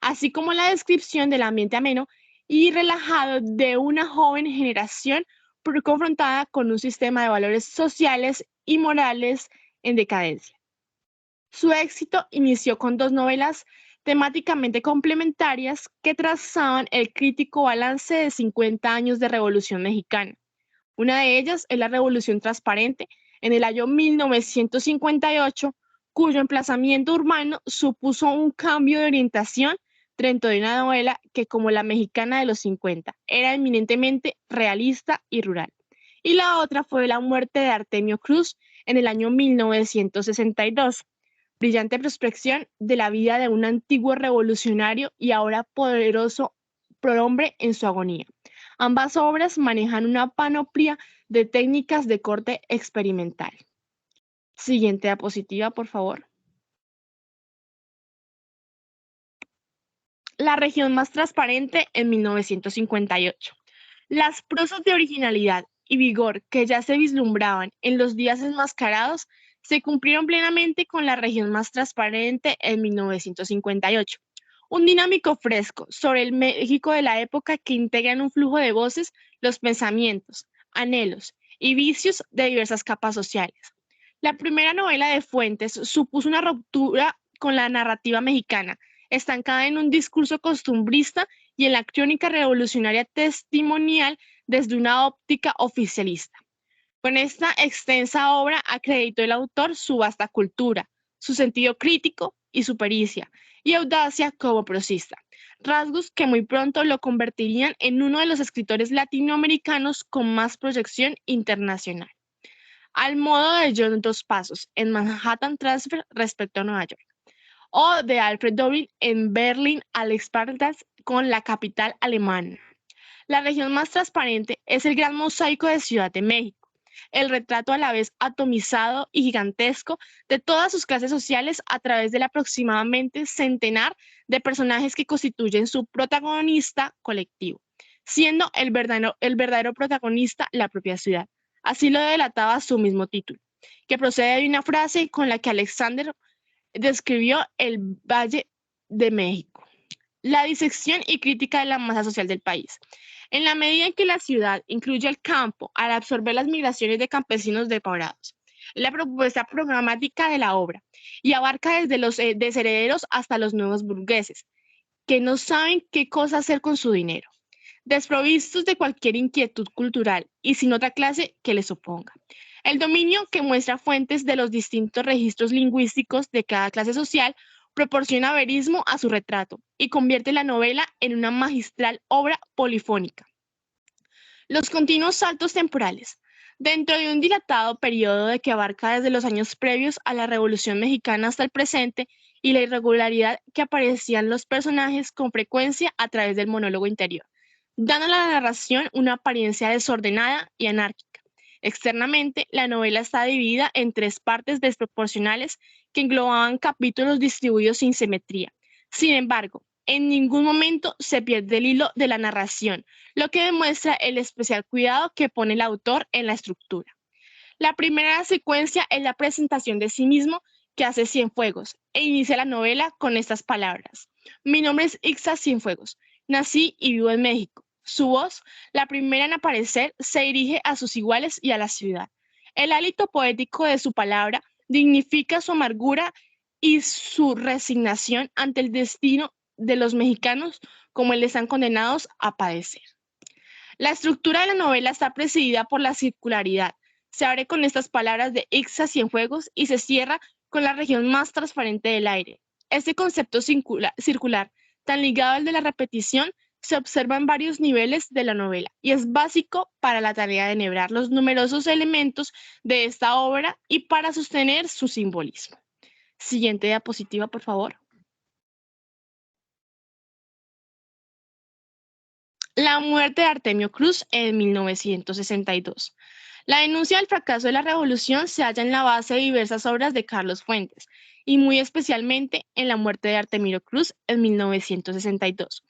así como la descripción del ambiente ameno y relajado de una joven generación confrontada con un sistema de valores sociales y morales en decadencia. Su éxito inició con dos novelas temáticamente complementarias que trazaban el crítico balance de 50 años de Revolución Mexicana. Una de ellas es La Revolución Transparente, en el año 1958, cuyo emplazamiento urbano supuso un cambio de orientación dentro de una novela que, como la mexicana de los 50, era eminentemente realista y rural. Y la otra fue La Muerte de Artemio Cruz, en el año 1962. Brillante prospección de la vida de un antiguo revolucionario y ahora poderoso prohombre en su agonía. Ambas obras manejan una panoplia de técnicas de corte experimental. Siguiente diapositiva, por favor. La región más transparente en 1958. Las prosas de originalidad y vigor que ya se vislumbraban en Los Días Enmascarados se cumplieron plenamente con La región más transparente en 1958. Un dinámico fresco sobre el México de la época que integra en un flujo de voces los pensamientos, anhelos y vicios de diversas capas sociales. La primera novela de Fuentes supuso una ruptura con la narrativa mexicana, estancada en un discurso costumbrista y en la crónica revolucionaria testimonial desde una óptica oficialista. Con esta extensa obra acreditó el autor su vasta cultura, su sentido crítico y su pericia y audacia como prosista, rasgos que muy pronto lo convertirían en uno de los escritores latinoamericanos con más proyección internacional. Al modo de John Dos Passos en Manhattan Transfer respecto a Nueva York, o de Alfred Doblin en Berlín Alex Pardas con La Capital Alemana. La región más transparente es el gran mosaico de Ciudad de México, el retrato a la vez atomizado y gigantesco de todas sus clases sociales a través del aproximadamente centenar de personajes que constituyen su protagonista colectivo, siendo el verdadero protagonista la propia ciudad. Así lo delataba su mismo título, que procede de una frase con la que Alexander describió el Valle de México. la disección y crítica de la masa social del país. En la medida en que la ciudad incluye el campo al absorber las migraciones de campesinos despoblados, la propuesta programática de la obra y abarca desde los desherederos hasta los nuevos burgueses, que no saben qué cosa hacer con su dinero, desprovistos de cualquier inquietud cultural y sin otra clase que les oponga. El dominio que muestra fuentes de los distintos registros lingüísticos de cada clase social proporciona verismo a su retrato y convierte la novela en una magistral obra polifónica. Los continuos saltos temporales. Dentro de un dilatado periodo que abarca desde los años previos a la Revolución Mexicana hasta el presente y la irregularidad que aparecían los personajes con frecuencia a través del monólogo interior, dando a la narración una apariencia desordenada y anárquica. Externamente, la novela está dividida en 3 partes desproporcionales que englobaban capítulos distribuidos sin simetría. Sin embargo, en ningún momento se pierde el hilo de la narración, lo que demuestra el especial cuidado que pone el autor en la estructura. La primera secuencia es la presentación de sí mismo que hace Cienfuegos e inicia la novela con estas palabras. Mi nombre es Ixa Cienfuegos, nací y vivo en México. Su voz, la primera en aparecer, se dirige a sus iguales y a la ciudad. El hálito poético de su palabra dignifica su amargura y su resignación ante el destino de los mexicanos como les están condenados a padecer. La estructura de la novela está presidida por la circularidad. Se abre con estas palabras de Ixa Cienfuegos y se cierra con la región más transparente del aire. Este concepto circular, tan ligado al de la repetición, se observa en varios niveles de la novela y es básico para la tarea de enhebrar los numerosos elementos de esta obra y para sostener su simbolismo. Siguiente diapositiva, por favor. La muerte de Artemio Cruz en 1962. La denuncia del fracaso de la revolución se halla en la base de diversas obras de Carlos Fuentes, y muy especialmente en La muerte de Artemio Cruz en 1962,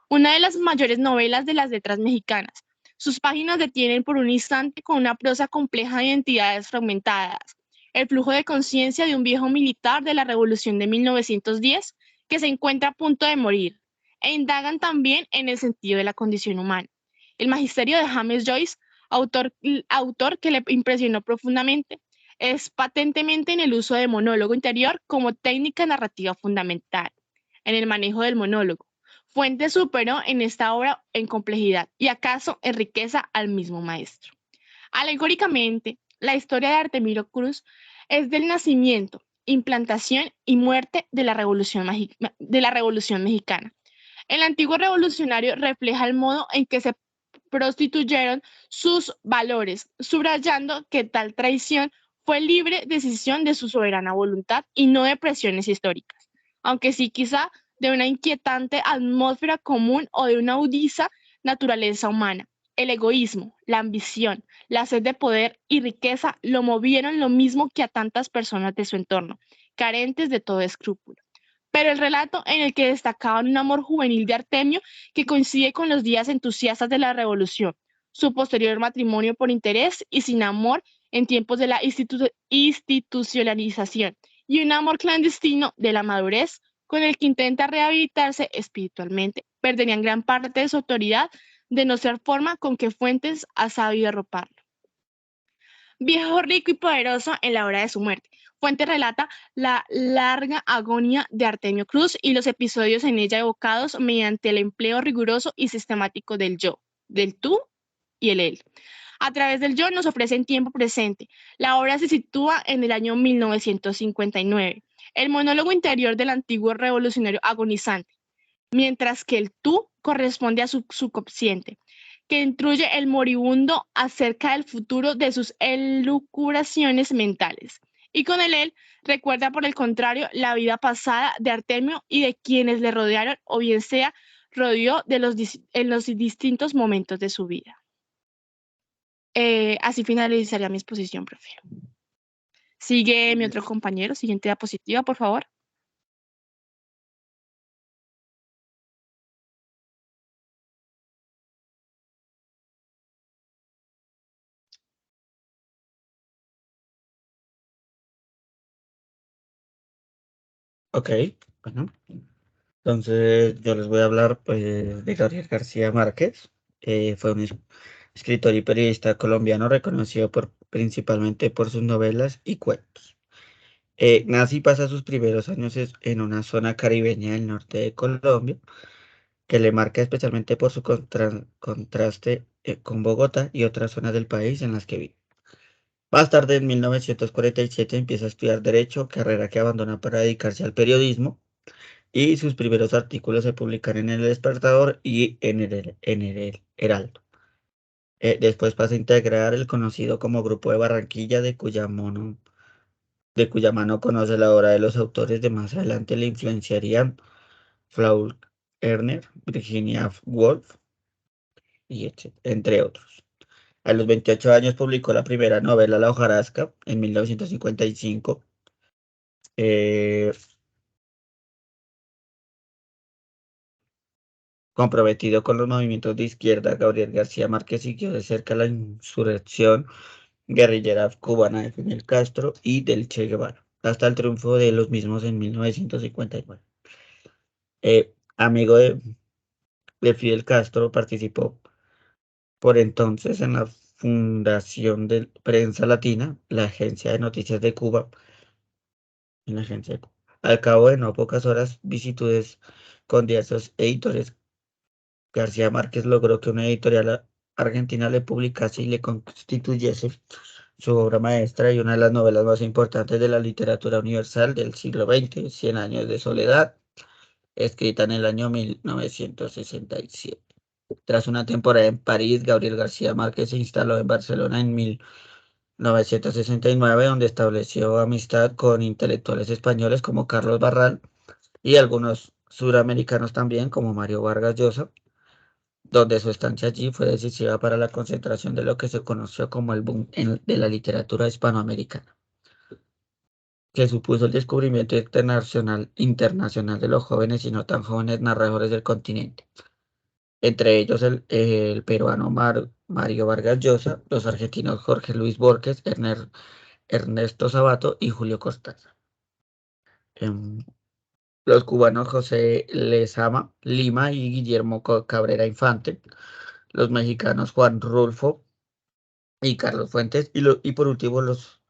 una de las mayores novelas de las letras mexicanas. Sus páginas detienen por un instante con una prosa compleja de identidades fragmentadas, el flujo de conciencia de un viejo militar de la revolución de 1910 que se encuentra a punto de morir, e indagan también en el sentido de la condición humana. El magisterio de James Joyce, autor que le impresionó profundamente, es patentemente en el uso de monólogo interior como técnica narrativa fundamental, en el manejo del monólogo. Fuentes superó en esta obra en complejidad y acaso en riqueza al mismo maestro. Alegóricamente, la historia de Artemiro Cruz es del nacimiento, implantación y muerte de la Revolución Mexicana. El antiguo revolucionario refleja el modo en que se prostituyeron sus valores, subrayando que tal traición fue libre decisión de su soberana voluntad y no de presiones históricas, aunque sí quizá de una inquietante atmósfera común o de una audiza naturaleza humana. El egoísmo, la ambición, la sed de poder y riqueza lo movieron lo mismo que a tantas personas de su entorno, carentes de todo escrúpulo. Pero el relato en el que destacaban un amor juvenil de Artemio que coincide con los días entusiastas de la revolución, su posterior matrimonio por interés y sin amor en tiempos de la institucionalización, y un amor clandestino de la madurez con el que intenta rehabilitarse espiritualmente, perderían gran parte de su autoridad de no ser forma con que Fuentes ha sabido arroparlo. Viejo rico y poderoso en la hora de su muerte. Fuentes relata la larga agonía de Artemio Cruz y los episodios en ella evocados mediante el empleo riguroso y sistemático del yo, del tú y el él. A través del yo nos ofrece en tiempo presente. La obra se sitúa en el año 1959, el monólogo interior del antiguo revolucionario agonizante, mientras que el tú corresponde a su subconsciente, que instruye el moribundo acerca del futuro de sus elucubraciones mentales. Y con el él recuerda, por el contrario, la vida pasada de Artemio y de quienes le rodearon, o bien sea, rodeó en los distintos momentos de su vida. Así finalizaría mi exposición, profe. Sigue mi otro compañero. Siguiente diapositiva, por favor. Ok, bueno. Entonces, yo les voy a hablar pues, de Gabriel García Márquez. Fue un escritor y periodista colombiano reconocido principalmente por sus novelas y cuentos. Nace y pasa sus primeros años en una zona caribeña del norte de Colombia, que le marca especialmente por su contraste con Bogotá y otras zonas del país en las que vive. Más tarde, en 1947, empieza a estudiar Derecho, carrera que abandona para dedicarse al periodismo, y sus primeros artículos se publican en El Despertador y en el Heraldo. Después pasa a integrar el conocido como Grupo de Barranquilla, de cuya mano conoce la obra de los autores de más adelante le influenciarían Faulkner, Virginia Woolf y entre otros. A los 28 años publicó la primera novela, La hojarasca, en 1955. Comprometido con los movimientos de izquierda, Gabriel García Márquez siguió de cerca la insurrección guerrillera cubana de Fidel Castro y del Che Guevara, hasta el triunfo de los mismos en 1959. Amigo de Fidel Castro, participó por entonces en la fundación de Prensa Latina, la agencia de noticias de Cuba, en la agencia de Cuba. Al cabo de no pocas horas, vicisitudes con diversos editores, García Márquez logró que una editorial argentina le publicase y le constituyese su obra maestra y una de las novelas más importantes de la literatura universal del siglo XX, Cien años de soledad, escrita en el año 1967. Tras una temporada en París, Gabriel García Márquez se instaló en Barcelona en 1969, donde estableció amistad con intelectuales españoles como Carlos Barral y algunos suramericanos también, como Mario Vargas Llosa, donde su estancia allí fue decisiva para la concentración de lo que se conoció como el boom de la literatura hispanoamericana, que supuso el descubrimiento internacional de los jóvenes y no tan jóvenes narradores del continente, entre ellos el peruano Mario Vargas Llosa, los argentinos Jorge Luis Borges, Ernesto Sabato y Julio Cortázar. Los cubanos José Lezama Lima y Guillermo Cabrera Infante, los mexicanos Juan Rulfo y Carlos Fuentes, y por último los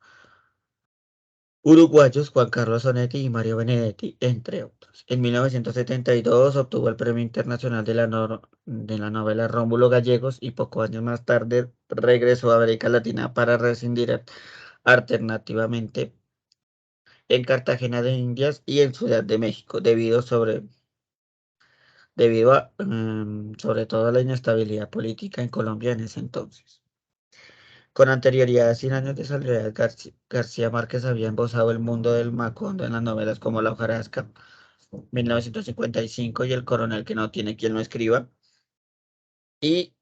uruguayos Juan Carlos Onetti y Mario Benedetti, entre otros. En 1972 obtuvo el Premio Internacional de la Novela Rómulo Gallegos y pocos años más tarde regresó a América Latina para residir alternativamente en Cartagena de Indias y en Ciudad de México, debido sobre todo a la inestabilidad política en Colombia en ese entonces. Con anterioridad a 100 años de soledad, García Márquez había embozado el mundo del Macondo en las novelas como La hojarasca, 1955, y El coronel que no tiene quien lo escriba, y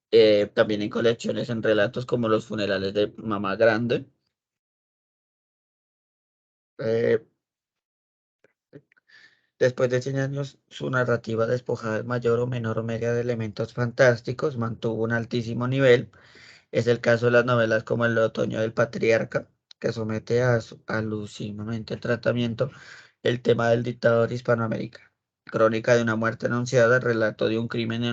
también en colecciones en relatos como Los funerales de Mamá Grande. Después de 100 años, su narrativa, despojada en mayor o menor medida de elementos fantásticos, mantuvo un altísimo nivel. Es el caso de las novelas como El otoño del patriarca, que somete alusivamente al tratamiento el tema del dictador hispanoamericano. Crónica de una muerte anunciada, relato de un crimen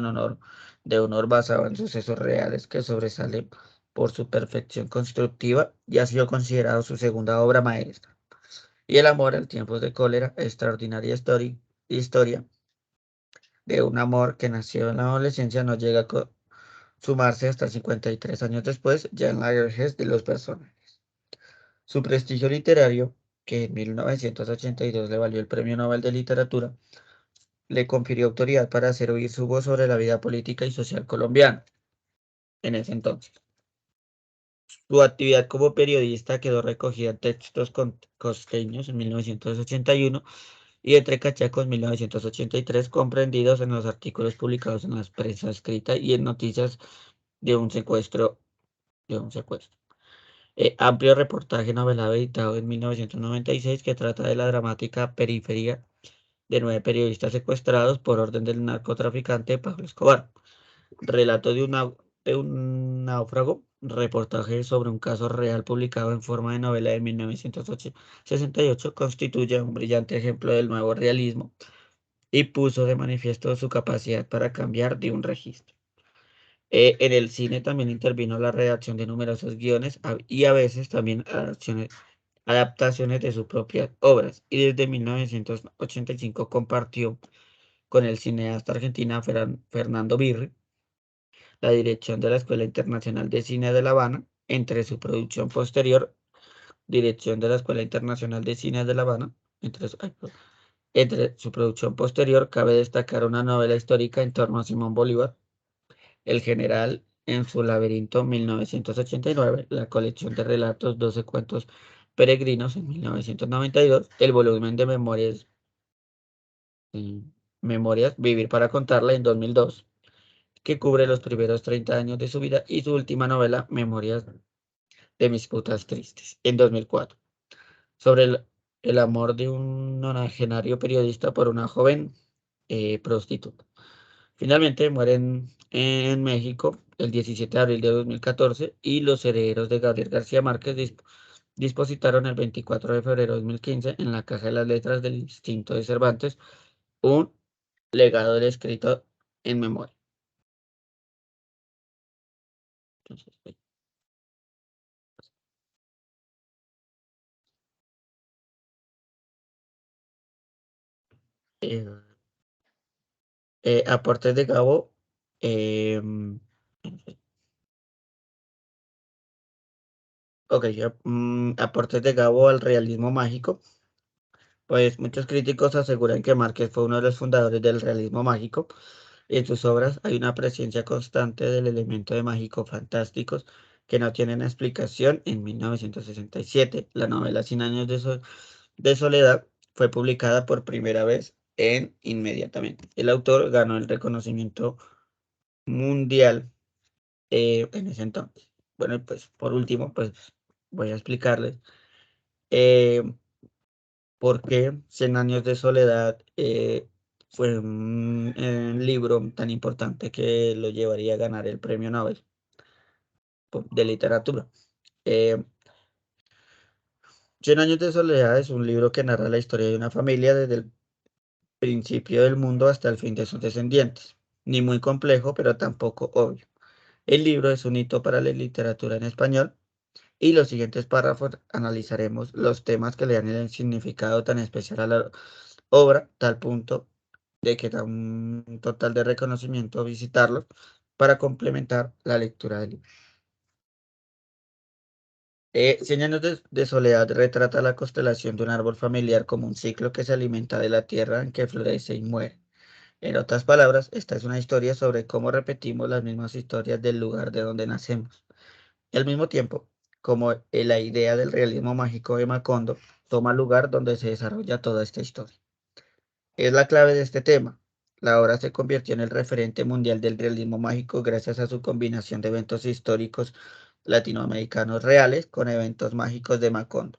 de honor basado en sucesos reales que sobresale por su perfección constructiva y ha sido considerado su segunda obra maestra. Y El amor en tiempos de cólera, extraordinaria historia de un amor que nació en la adolescencia, no llega a sumarse hasta 53 años después, ya en la vejez de los personajes. Su prestigio literario, que en 1982 le valió el Premio Nobel de Literatura, le confirió autoridad para hacer oír su voz sobre la vida política y social colombiana en ese entonces. Su actividad como periodista quedó recogida en Textos Costeños en 1981 y Entre Cachacos en 1983, comprendidos en los artículos publicados en la prensa escrita y en noticias de un secuestro. Amplio reportaje novelado editado en 1996 que trata de la dramática periferia de 9 periodistas secuestrados por orden del narcotraficante Pablo Escobar. Relato de un náufrago, reportaje sobre un caso real publicado en forma de novela de 1968, constituye un brillante ejemplo del nuevo realismo y puso de manifiesto su capacidad para cambiar de un registro. En el cine también intervino la redacción de numerosos guiones y a veces también adaptaciones de sus propias obras, y desde 1985 compartió con el cineasta argentino Fernando Birri la dirección de la Escuela Internacional de Cine de La Habana. Entre su producción posterior, dirección de la Escuela Internacional de Cine de La Habana, entre su producción posterior cabe destacar una novela histórica en torno a Simón Bolívar, El General en su laberinto, 1989, la colección de relatos 12 cuentos peregrinos en 1992, el volumen de memorias Vivir para contarla en 2002, que cubre los primeros 30 años de su vida, y su última novela, Memorias de mis putas tristes, en 2004, sobre el amor de un nonagenario periodista por una joven prostituta. Finalmente muere en México el 17 de abril de 2014, y los herederos de Gabriel García Márquez dispositaron el 24 de febrero de 2015 en la Caja de las Letras del Instinto de Cervantes un legado del escrito en memoria. Entonces, aportes de Gabo. Aportes de Gabo al realismo mágico. Pues muchos críticos aseguran que Márquez fue uno de los fundadores del realismo mágico. En sus obras hay una presencia constante del elemento de mágico-fantásticos que no tienen explicación. En 1967, la novela Cien años de soledad fue publicada por primera vez Inmediatamente. El autor ganó el reconocimiento mundial en ese entonces. Bueno, pues por último, pues voy a explicarles eh, por qué Cien años de soledad fue un libro tan importante que lo llevaría a ganar el premio Nobel de literatura. Cien años de soledad es un libro que narra la historia de una familia desde el principio del mundo hasta el fin de sus descendientes. Ni muy complejo, pero tampoco obvio. El libro es un hito para la literatura en español, y los siguientes párrafos analizaremos los temas que le dan el significado tan especial a la obra, tal punto de que da un total de reconocimiento visitarlos para complementar la lectura del libro. Cien años de soledad retrata la constelación de un árbol familiar como un ciclo que se alimenta de la tierra en que florece y muere. En otras palabras, esta es una historia sobre cómo repetimos las mismas historias del lugar de donde nacemos. Y al mismo tiempo, como la idea del realismo mágico de Macondo toma lugar donde se desarrolla toda esta historia. Es la clave de este tema. La obra se convirtió en el referente mundial del realismo mágico gracias a su combinación de eventos históricos latinoamericanos reales con eventos mágicos de Macondo.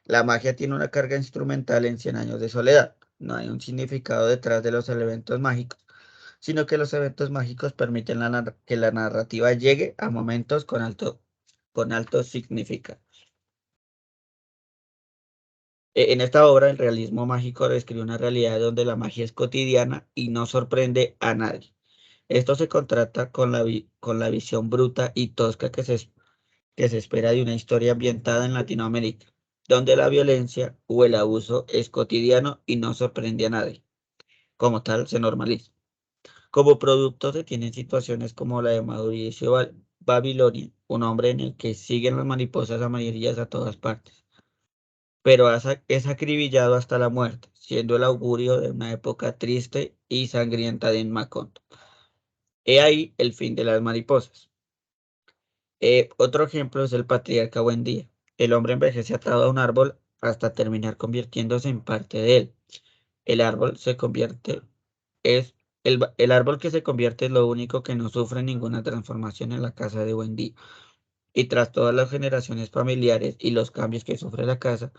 La magia tiene una carga instrumental en Cien años de soledad. No hay un significado detrás de los eventos mágicos, sino que los eventos mágicos permiten que la narrativa llegue a momentos con alto significado. En esta obra, el realismo mágico describe una realidad donde la magia es cotidiana y no sorprende a nadie. Esto se contrasta con la visión bruta y tosca que se espera de una historia ambientada en Latinoamérica, donde la violencia o el abuso es cotidiano y no sorprende a nadie. Como tal, se normaliza. Como producto se tienen situaciones como la de Mauricio Babilonia, un hombre en el que siguen las mariposas amarillas a todas partes, pero es acribillado hasta la muerte, siendo el augurio de una época triste y sangrienta de Macondo. He ahí el fin de las mariposas. Otro ejemplo es el patriarca Buendía. El hombre envejece atado a un árbol hasta terminar convirtiéndose en parte de él. El árbol el árbol que se convierte es lo único que no sufre ninguna transformación en la casa de Buendía. Y tras todas las generaciones familiares y los cambios que sufre la casa,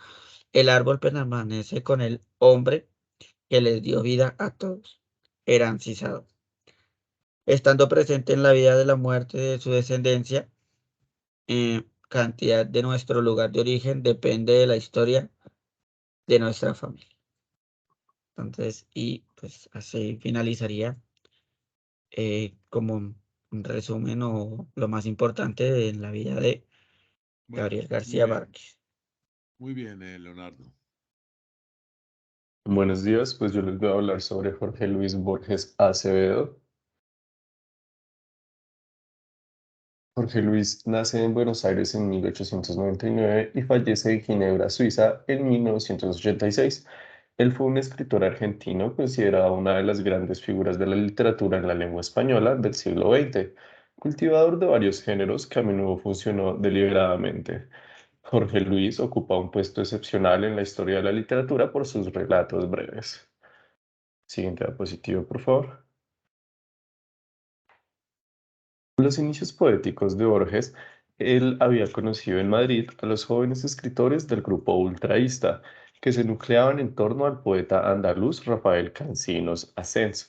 el árbol permanece con el hombre que les dio vida a todos. Erancizado. Estando presente en la vida de la muerte de su descendencia, cantidad de nuestro lugar de origen depende de la historia de nuestra familia. Entonces, y pues así finalizaría como un resumen o lo más importante en la vida de Bueno, Gabriel muy García bien, Márquez. muy bien, Leonardo. Buenos días, pues yo les voy a hablar sobre Jorge Luis Borges Acevedo. Jorge Luis nace en Buenos Aires en 1899 y fallece en Ginebra, Suiza, en 1986. Él fue un escritor argentino considerado una de las grandes figuras de la literatura en la lengua española del siglo XX, cultivador de varios géneros que a menudo funcionó deliberadamente. Jorge Luis ocupa un puesto excepcional en la historia de la literatura por sus relatos breves. Siguiente diapositiva, por favor. Los inicios poéticos de Borges, él había conocido en Madrid a los jóvenes escritores del grupo ultraísta, que se nucleaban en torno al poeta andaluz Rafael Cansinos Ascenso.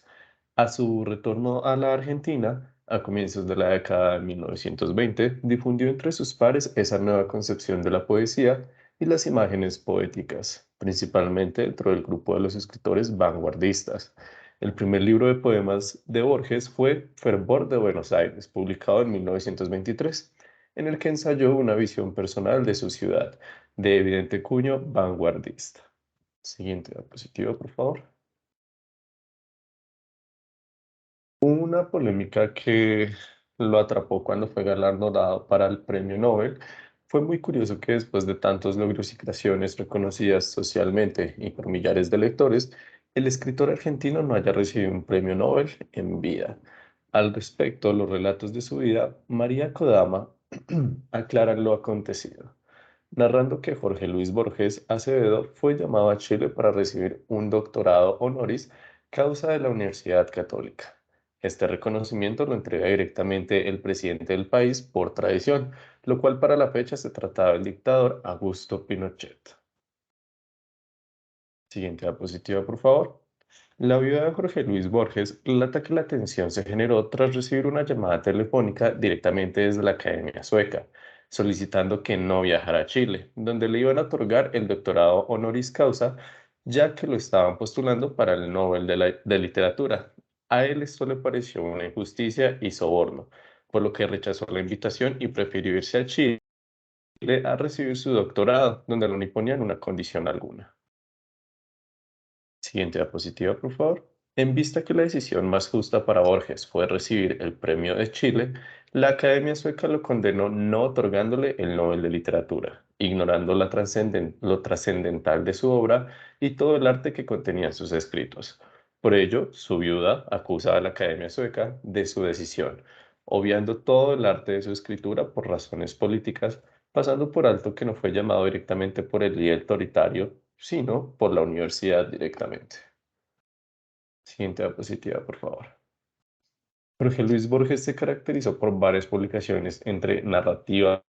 A su retorno a la Argentina, a comienzos de la década de 1920, difundió entre sus pares esa nueva concepción de la poesía y las imágenes poéticas, principalmente dentro del grupo de los escritores vanguardistas. El primer libro de poemas de Borges fue Fervor de Buenos Aires, publicado en 1923, en el que ensayó una visión personal de su ciudad, de evidente cuño vanguardista. Siguiente diapositiva, por favor. Una polémica que lo atrapó cuando fue galardonado para el Premio Nobel. Fue muy curioso que después de tantos logros y creaciones reconocidas socialmente y por millares de lectores, el escritor argentino no haya recibido un premio Nobel en vida. Al respecto, los relatos de su vida, María Kodama aclaran lo acontecido, narrando que Jorge Luis Borges Acevedo fue llamado a Chile para recibir un doctorado honoris causa de la Universidad Católica. Este reconocimiento lo entrega directamente el presidente del país por tradición, lo cual para la fecha se trataba del dictador Augusto Pinochet. Siguiente diapositiva, por favor. La viuda de Jorge Luis Borges relata que la tensión se generó tras recibir una llamada telefónica directamente desde la Academia Sueca, solicitando que no viajara a Chile, donde le iban a otorgar el doctorado honoris causa, ya que lo estaban postulando para el Nobel de Literatura. A él esto le pareció una injusticia y soborno, por lo que rechazó la invitación y prefirió irse a Chile a recibir su doctorado, donde no le imponían una condición alguna. Siguiente diapositiva, por favor. En vista que la decisión más justa para Borges fue recibir el Premio de Chile, la Academia Sueca lo condenó no otorgándole el Nobel de Literatura, ignorando lo trascendental de su obra y todo el arte que contenían sus escritos. Por ello, su viuda acusa a la Academia Sueca de su decisión, obviando todo el arte de su escritura por razones políticas, pasando por alto que no fue llamado directamente por el líder autoritario, sino por la universidad directamente. Siguiente diapositiva, por favor. Jorge Luis Borges se caracterizó por varias publicaciones entre narrativas,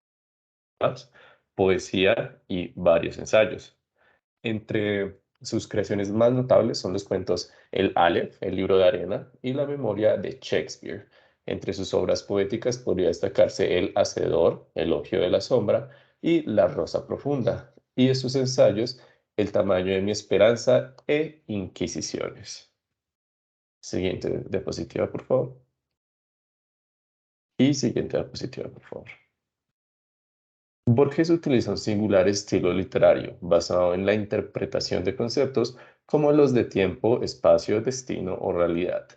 poesía y varios ensayos. Entre sus creaciones más notables son los cuentos El Aleph, el libro de arena, y la memoria de Shakespeare. Entre sus obras poéticas podría destacarse El Hacedor, Elogio de la Sombra y La Rosa Profunda, y de sus ensayos El tamaño de mi esperanza e Inquisiciones. Siguiente diapositiva, por favor. Y siguiente diapositiva, por favor. Borges utiliza un singular estilo literario basado en la interpretación de conceptos como los de tiempo, espacio, destino o realidad.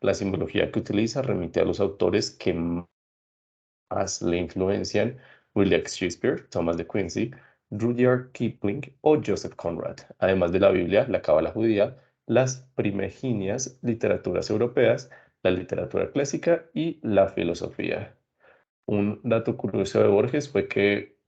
La simbología que utiliza remite a los autores que más le influencian: William Shakespeare, Thomas de Quincey, Rudyard Kipling o Joseph Conrad, además de la Biblia, la Cábala judía, las primigenias literaturas europeas, la literatura clásica y la filosofía. Un dato curioso de Borges fue que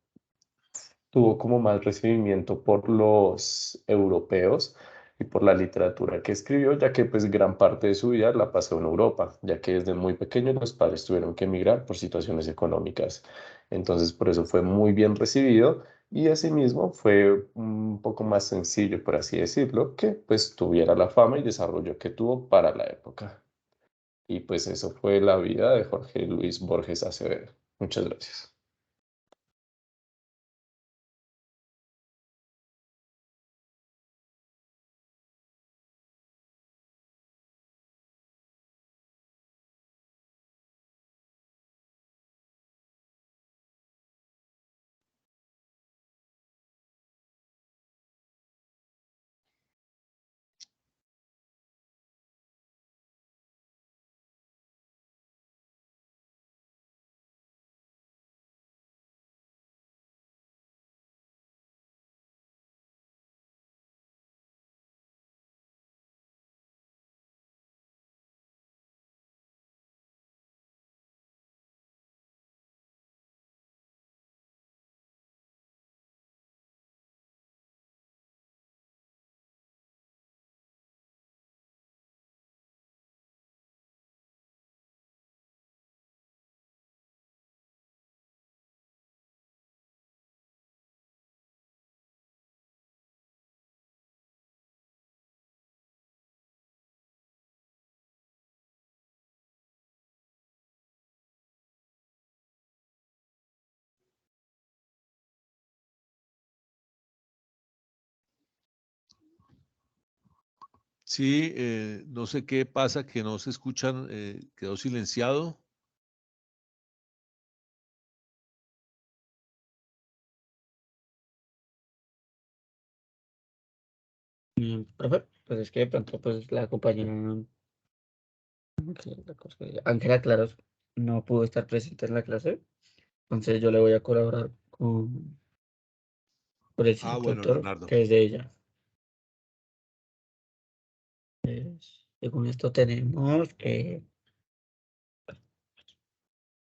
tuvo como más recibimiento por los europeos y por la literatura que escribió, ya que pues gran parte de su vida la pasó en Europa, ya que desde muy pequeños los padres tuvieron que emigrar por situaciones económicas. Entonces por eso fue muy bien recibido y asimismo fue un poco más sencillo, por así decirlo, que pues tuviera la fama y desarrollo que tuvo para la época. Y pues eso fue la vida de Jorge Luis Borges Acevedo. Muchas gracias. Sí, no sé qué pasa, que no se escuchan, quedó silenciado. Profe, pues es que de pronto pues la compañera Ángela Claros no pudo estar presente en la clase, entonces yo le voy a colaborar por el Ah, siguiente bueno, autor, Leonardo. que es de ella. Según esto tenemos,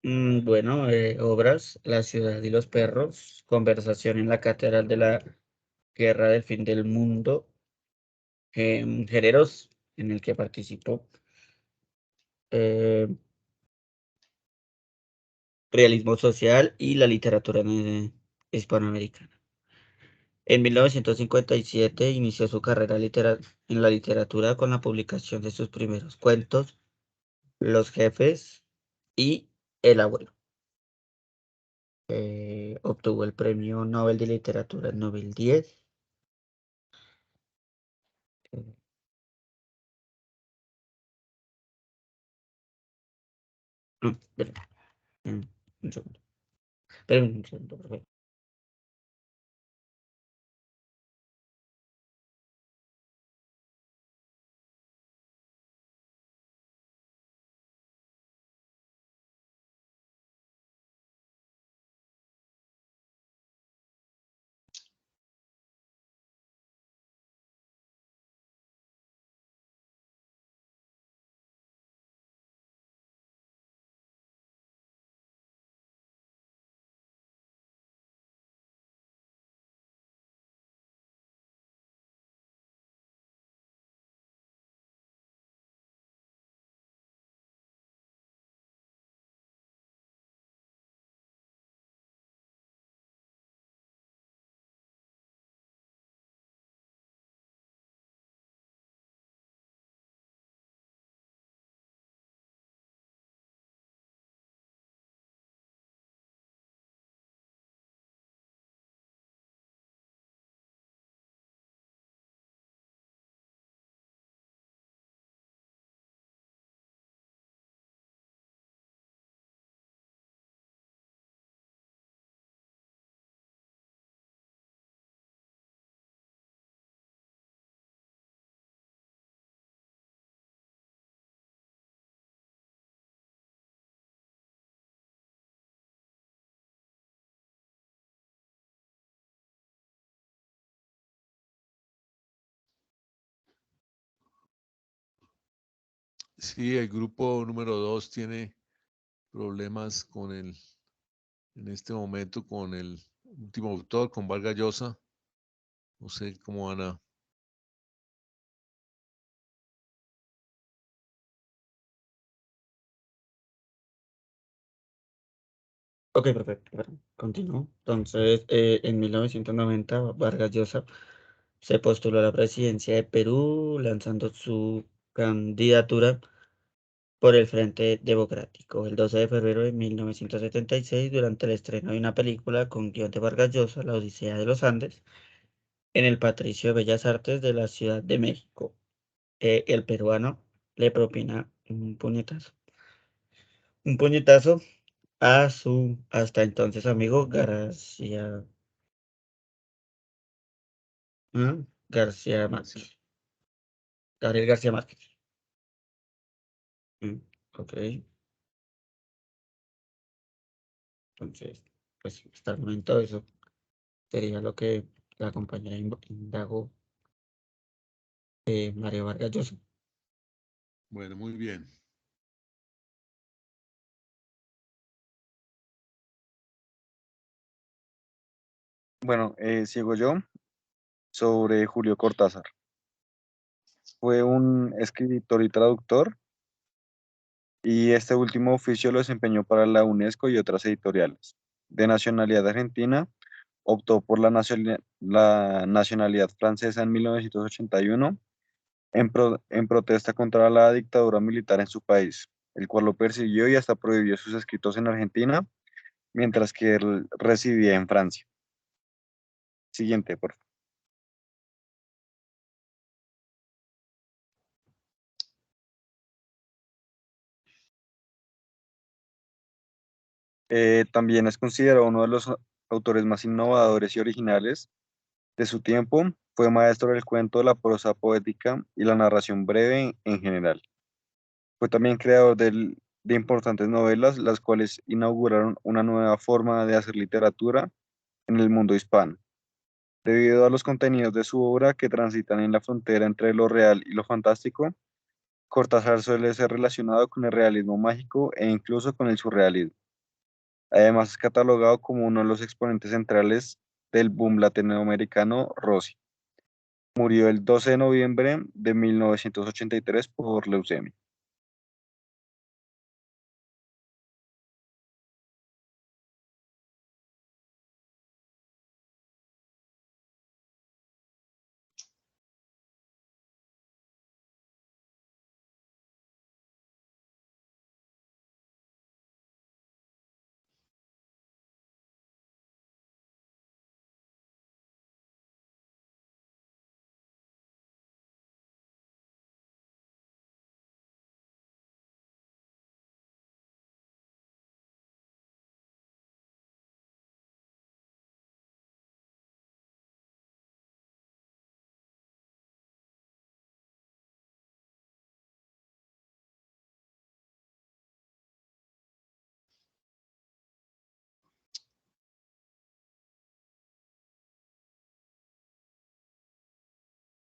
bueno, obras, La ciudad y los perros, conversación en la Catedral de la Guerra del Fin del Mundo, géneros en el que participó, eh, realismo social y la literatura hispanoamericana. En 1957 inició su carrera en la literatura con la publicación de sus primeros cuentos, Los jefes y El abuelo. Obtuvo el Premio Nobel de Literatura en 2010. Eh, espera, un segundo. Espera un segundo, por favor. Sí, el grupo número 2 tiene problemas en este momento con el último autor, con Vargas Llosa. No sé cómo van a... Ok, perfecto. Bueno, continúo. Entonces, en 1990, Vargas Llosa se postuló a la presidencia de Perú, lanzando su candidatura por el Frente Democrático. El 12 de febrero de 1976, durante el estreno de una película con guion de Vargas Llosa, La Odisea de los Andes, en el Patricio de Bellas Artes de la Ciudad de México, el peruano le propina un puñetazo a su hasta entonces amigo García Márquez. Gabriel García Márquez. Mm, ok, entonces, pues hasta el momento eso sería lo que la compañera indagó, Mario Vargas Llosa. Bueno, muy bien. Bueno, sigo yo sobre Julio Cortázar. Fue un escritor y traductor y este último oficio lo desempeñó para la UNESCO y otras editoriales. De nacionalidad argentina, optó por la nacionalidad francesa en 1981 en protesta contra la dictadura militar en su país, el cual lo persiguió y hasta prohibió sus escritos en Argentina, mientras que él residía en Francia. Siguiente, por favor. También es considerado uno de los autores más innovadores y originales de su tiempo. Fue maestro del cuento, la prosa poética y la narración breve en general. Fue también creador de importantes novelas, las cuales inauguraron una nueva forma de hacer literatura en el mundo hispano. Debido a los contenidos de su obra que transitan en la frontera entre lo real y lo fantástico, Cortázar suele ser relacionado con el realismo mágico e incluso con el surrealismo. Además, es catalogado como uno de los exponentes centrales del boom latinoamericano Rossi. Murió el 12 de noviembre de 1983 por leucemia.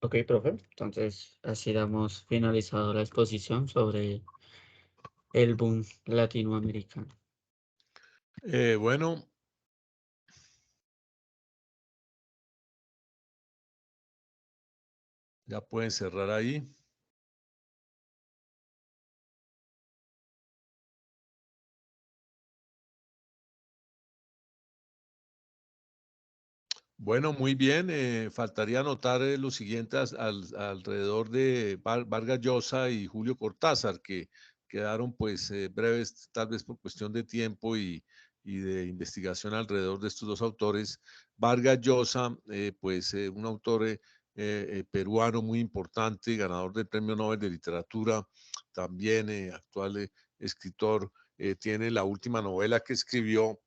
Ok, profe. Entonces, así damos finalizado la exposición sobre el boom latinoamericano. Bueno, ya pueden cerrar ahí. Bueno, muy bien. Faltaría anotar lo siguiente alrededor de Vargas Llosa y Julio Cortázar, que quedaron pues breves, tal vez por cuestión de tiempo y de investigación alrededor de estos dos autores. Vargas Llosa, pues un autor peruano muy importante, ganador del Premio Nobel de Literatura, también actual escritor, tiene la última novela que escribió.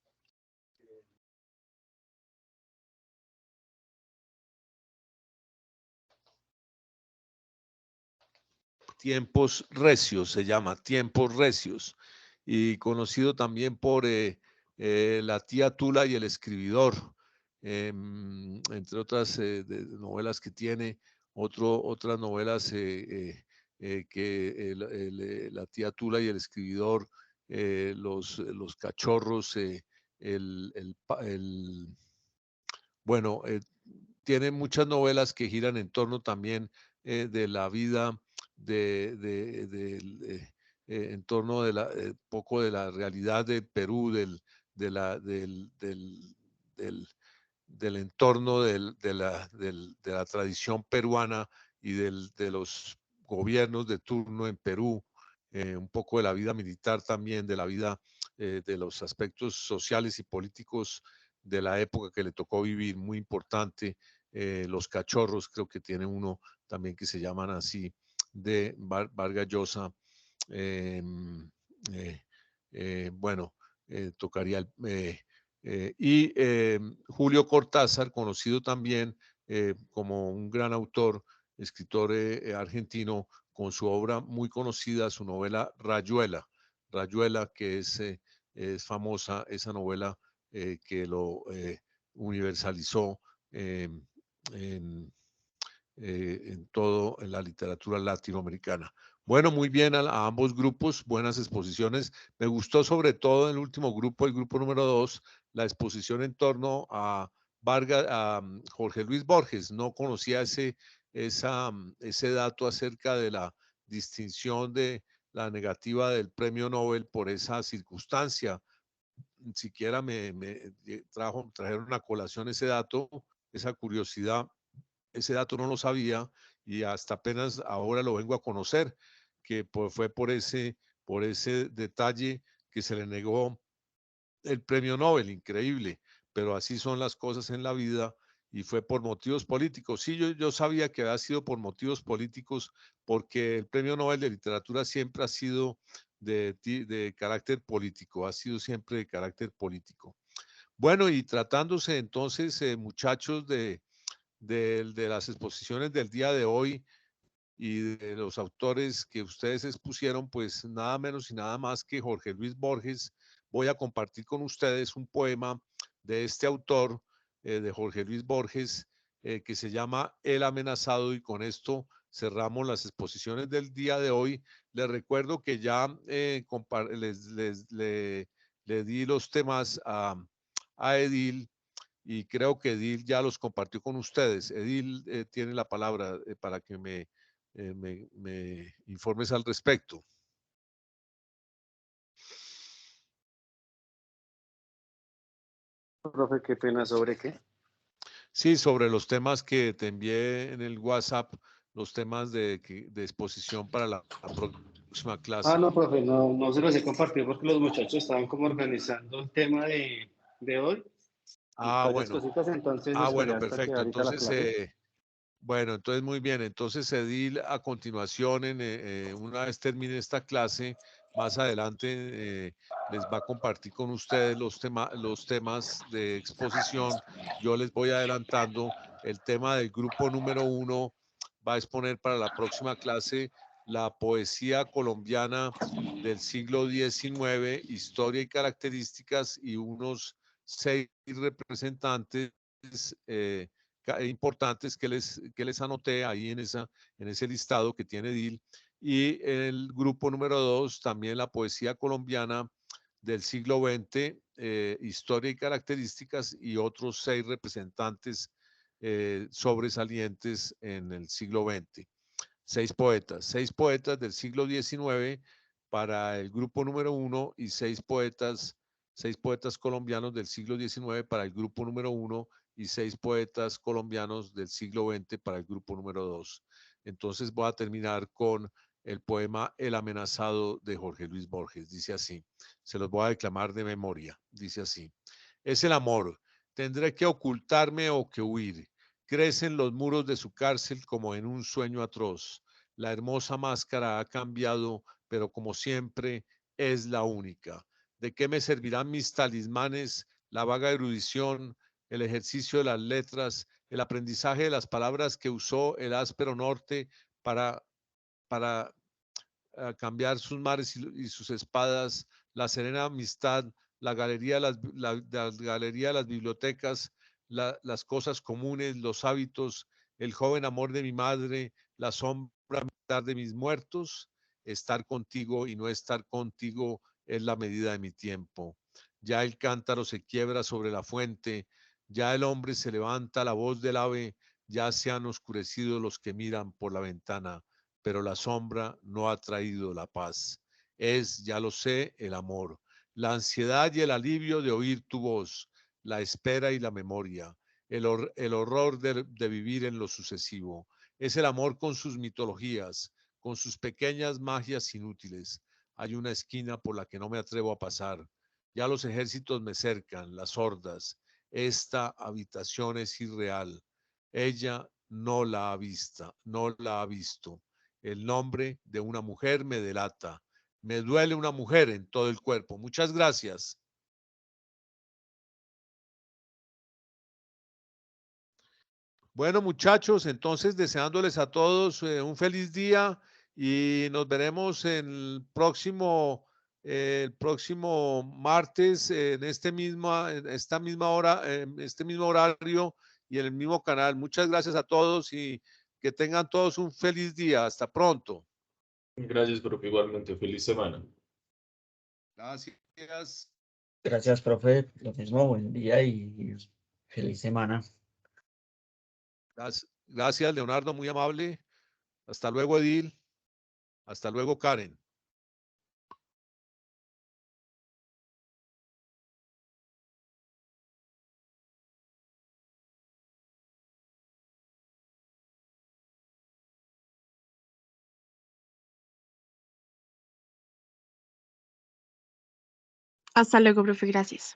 Tiempos Recios, se llama Tiempos Recios, y conocido también por La tía Tula y el escribidor, entre otras novelas que tiene, otras novelas que La tía Tula y el escribidor, los cachorros, bueno, tiene muchas novelas que giran en torno también de la vida, en torno de poco de la realidad de Perú, de la, del entorno de la tradición peruana y de los gobiernos de turno en Perú, un poco de la vida militar también, de la vida, de los aspectos sociales y políticos de la época que le tocó vivir, muy importante. Los cachorros, creo que tiene uno también que se llaman así, de Vargas Llosa. Bueno, tocaría y Julio Cortázar, conocido también como un gran autor, escritor argentino, con su obra muy conocida, su novela Rayuela. Rayuela, que es famosa, esa novela que lo universalizó en, en la literatura latinoamericana. Bueno, muy bien a ambos grupos, buenas exposiciones. Me gustó sobre todo el último grupo, el grupo número 2, la exposición en torno a Vargas, a Jorge Luis Borges. No conocía ese dato acerca de la distinción de la negativa del premio Nobel por esa circunstancia. Siquiera me trajeron a colación ese dato, esa curiosidad. Ese dato no lo sabía y hasta apenas ahora lo vengo a conocer, que fue por ese detalle que se le negó el premio Nobel, increíble, pero así son las cosas en la vida y fue por motivos políticos. Sí, yo sabía que había sido por motivos políticos, porque el Premio Nobel de Literatura siempre ha sido de carácter político, ha sido siempre de carácter político. Bueno, y tratándose entonces, muchachos, de las exposiciones del día de hoy y de los autores que ustedes expusieron, pues nada menos y nada más que Jorge Luis Borges, voy a compartir con ustedes un poema de este autor, de Jorge Luis Borges, que se llama El Amenazado, y con esto cerramos las exposiciones del día de hoy. Les recuerdo que ya le di los temas a Edil, y creo que Edil ya los compartió con ustedes. Edil tiene la palabra para que me informes al respecto. Profe, qué pena, ¿sobre qué? Sí, sobre los temas que te envié en el WhatsApp, los temas de exposición para la próxima clase. No, profe, no se los he compartido porque los muchachos estaban como organizando el tema de hoy y varias Bueno. cositas, entonces esperé Bueno, hasta que perfecto. ahorita la Entonces, clase. bueno, entonces muy bien. Entonces, Edil, a continuación, una vez termine esta clase, más adelante les va a compartir con ustedes los temas de exposición. Yo les voy adelantando el tema del grupo número 1. Va a exponer para la próxima clase la poesía colombiana del siglo XIX, historia y características, y unos 6 representantes importantes que les anoté ahí en ese listado que tiene DIL. Y en el grupo número 2, también la poesía colombiana del siglo XX, historia y características, y otros 6 representantes sobresalientes en el siglo XX. 6 poetas del siglo XIX para el grupo número 1, y 6 poetas colombianos del siglo XIX para el grupo número 1, y 6 poetas colombianos del siglo XX para el grupo número 2. Entonces voy a terminar con el poema El Amenazado de Jorge Luis Borges. Dice así, se los voy a declamar de memoria. Dice así: es el amor, tendré que ocultarme o que huir. Crecen los muros de su cárcel como en un sueño atroz. La hermosa máscara ha cambiado, pero como siempre es la única. ¿De qué me servirán mis talismanes, la vaga erudición, el ejercicio de las letras, el aprendizaje de las palabras que usó el áspero norte para cambiar sus mares y sus espadas, la serena amistad, la galería de las bibliotecas, las cosas comunes, los hábitos, el joven amor de mi madre, la sombra de mis muertos? Estar contigo y no estar contigo es la medida de mi tiempo. Ya el cántaro se quiebra sobre la fuente, ya el hombre se levanta, la voz del ave, ya se han oscurecido los que miran por la ventana, pero la sombra no ha traído la paz. Es, ya lo sé, el amor, la ansiedad y el alivio de oír tu voz, la espera y la memoria, el horror de vivir en lo sucesivo. Es el amor con sus mitologías, con sus pequeñas magias inútiles. Hay una esquina por la que no me atrevo a pasar. Ya los ejércitos me cercan, las hordas. Esta habitación es irreal. Ella no la ha visto, no la ha visto. El nombre de una mujer me delata. Me duele una mujer en todo el cuerpo. Muchas gracias. Bueno, muchachos, entonces deseándoles a todos un feliz día, y nos veremos el próximo martes en esta misma hora, en este mismo horario y en el mismo canal. Muchas gracias a todos y que tengan todos un feliz día. Hasta pronto. Gracias, profe. Igualmente, feliz semana. Gracias. Gracias, profe. Lo mismo, buen día y feliz semana. Gracias, Leonardo, muy amable. Hasta luego, Edil. Hasta luego, Karen. Hasta luego, profe, gracias.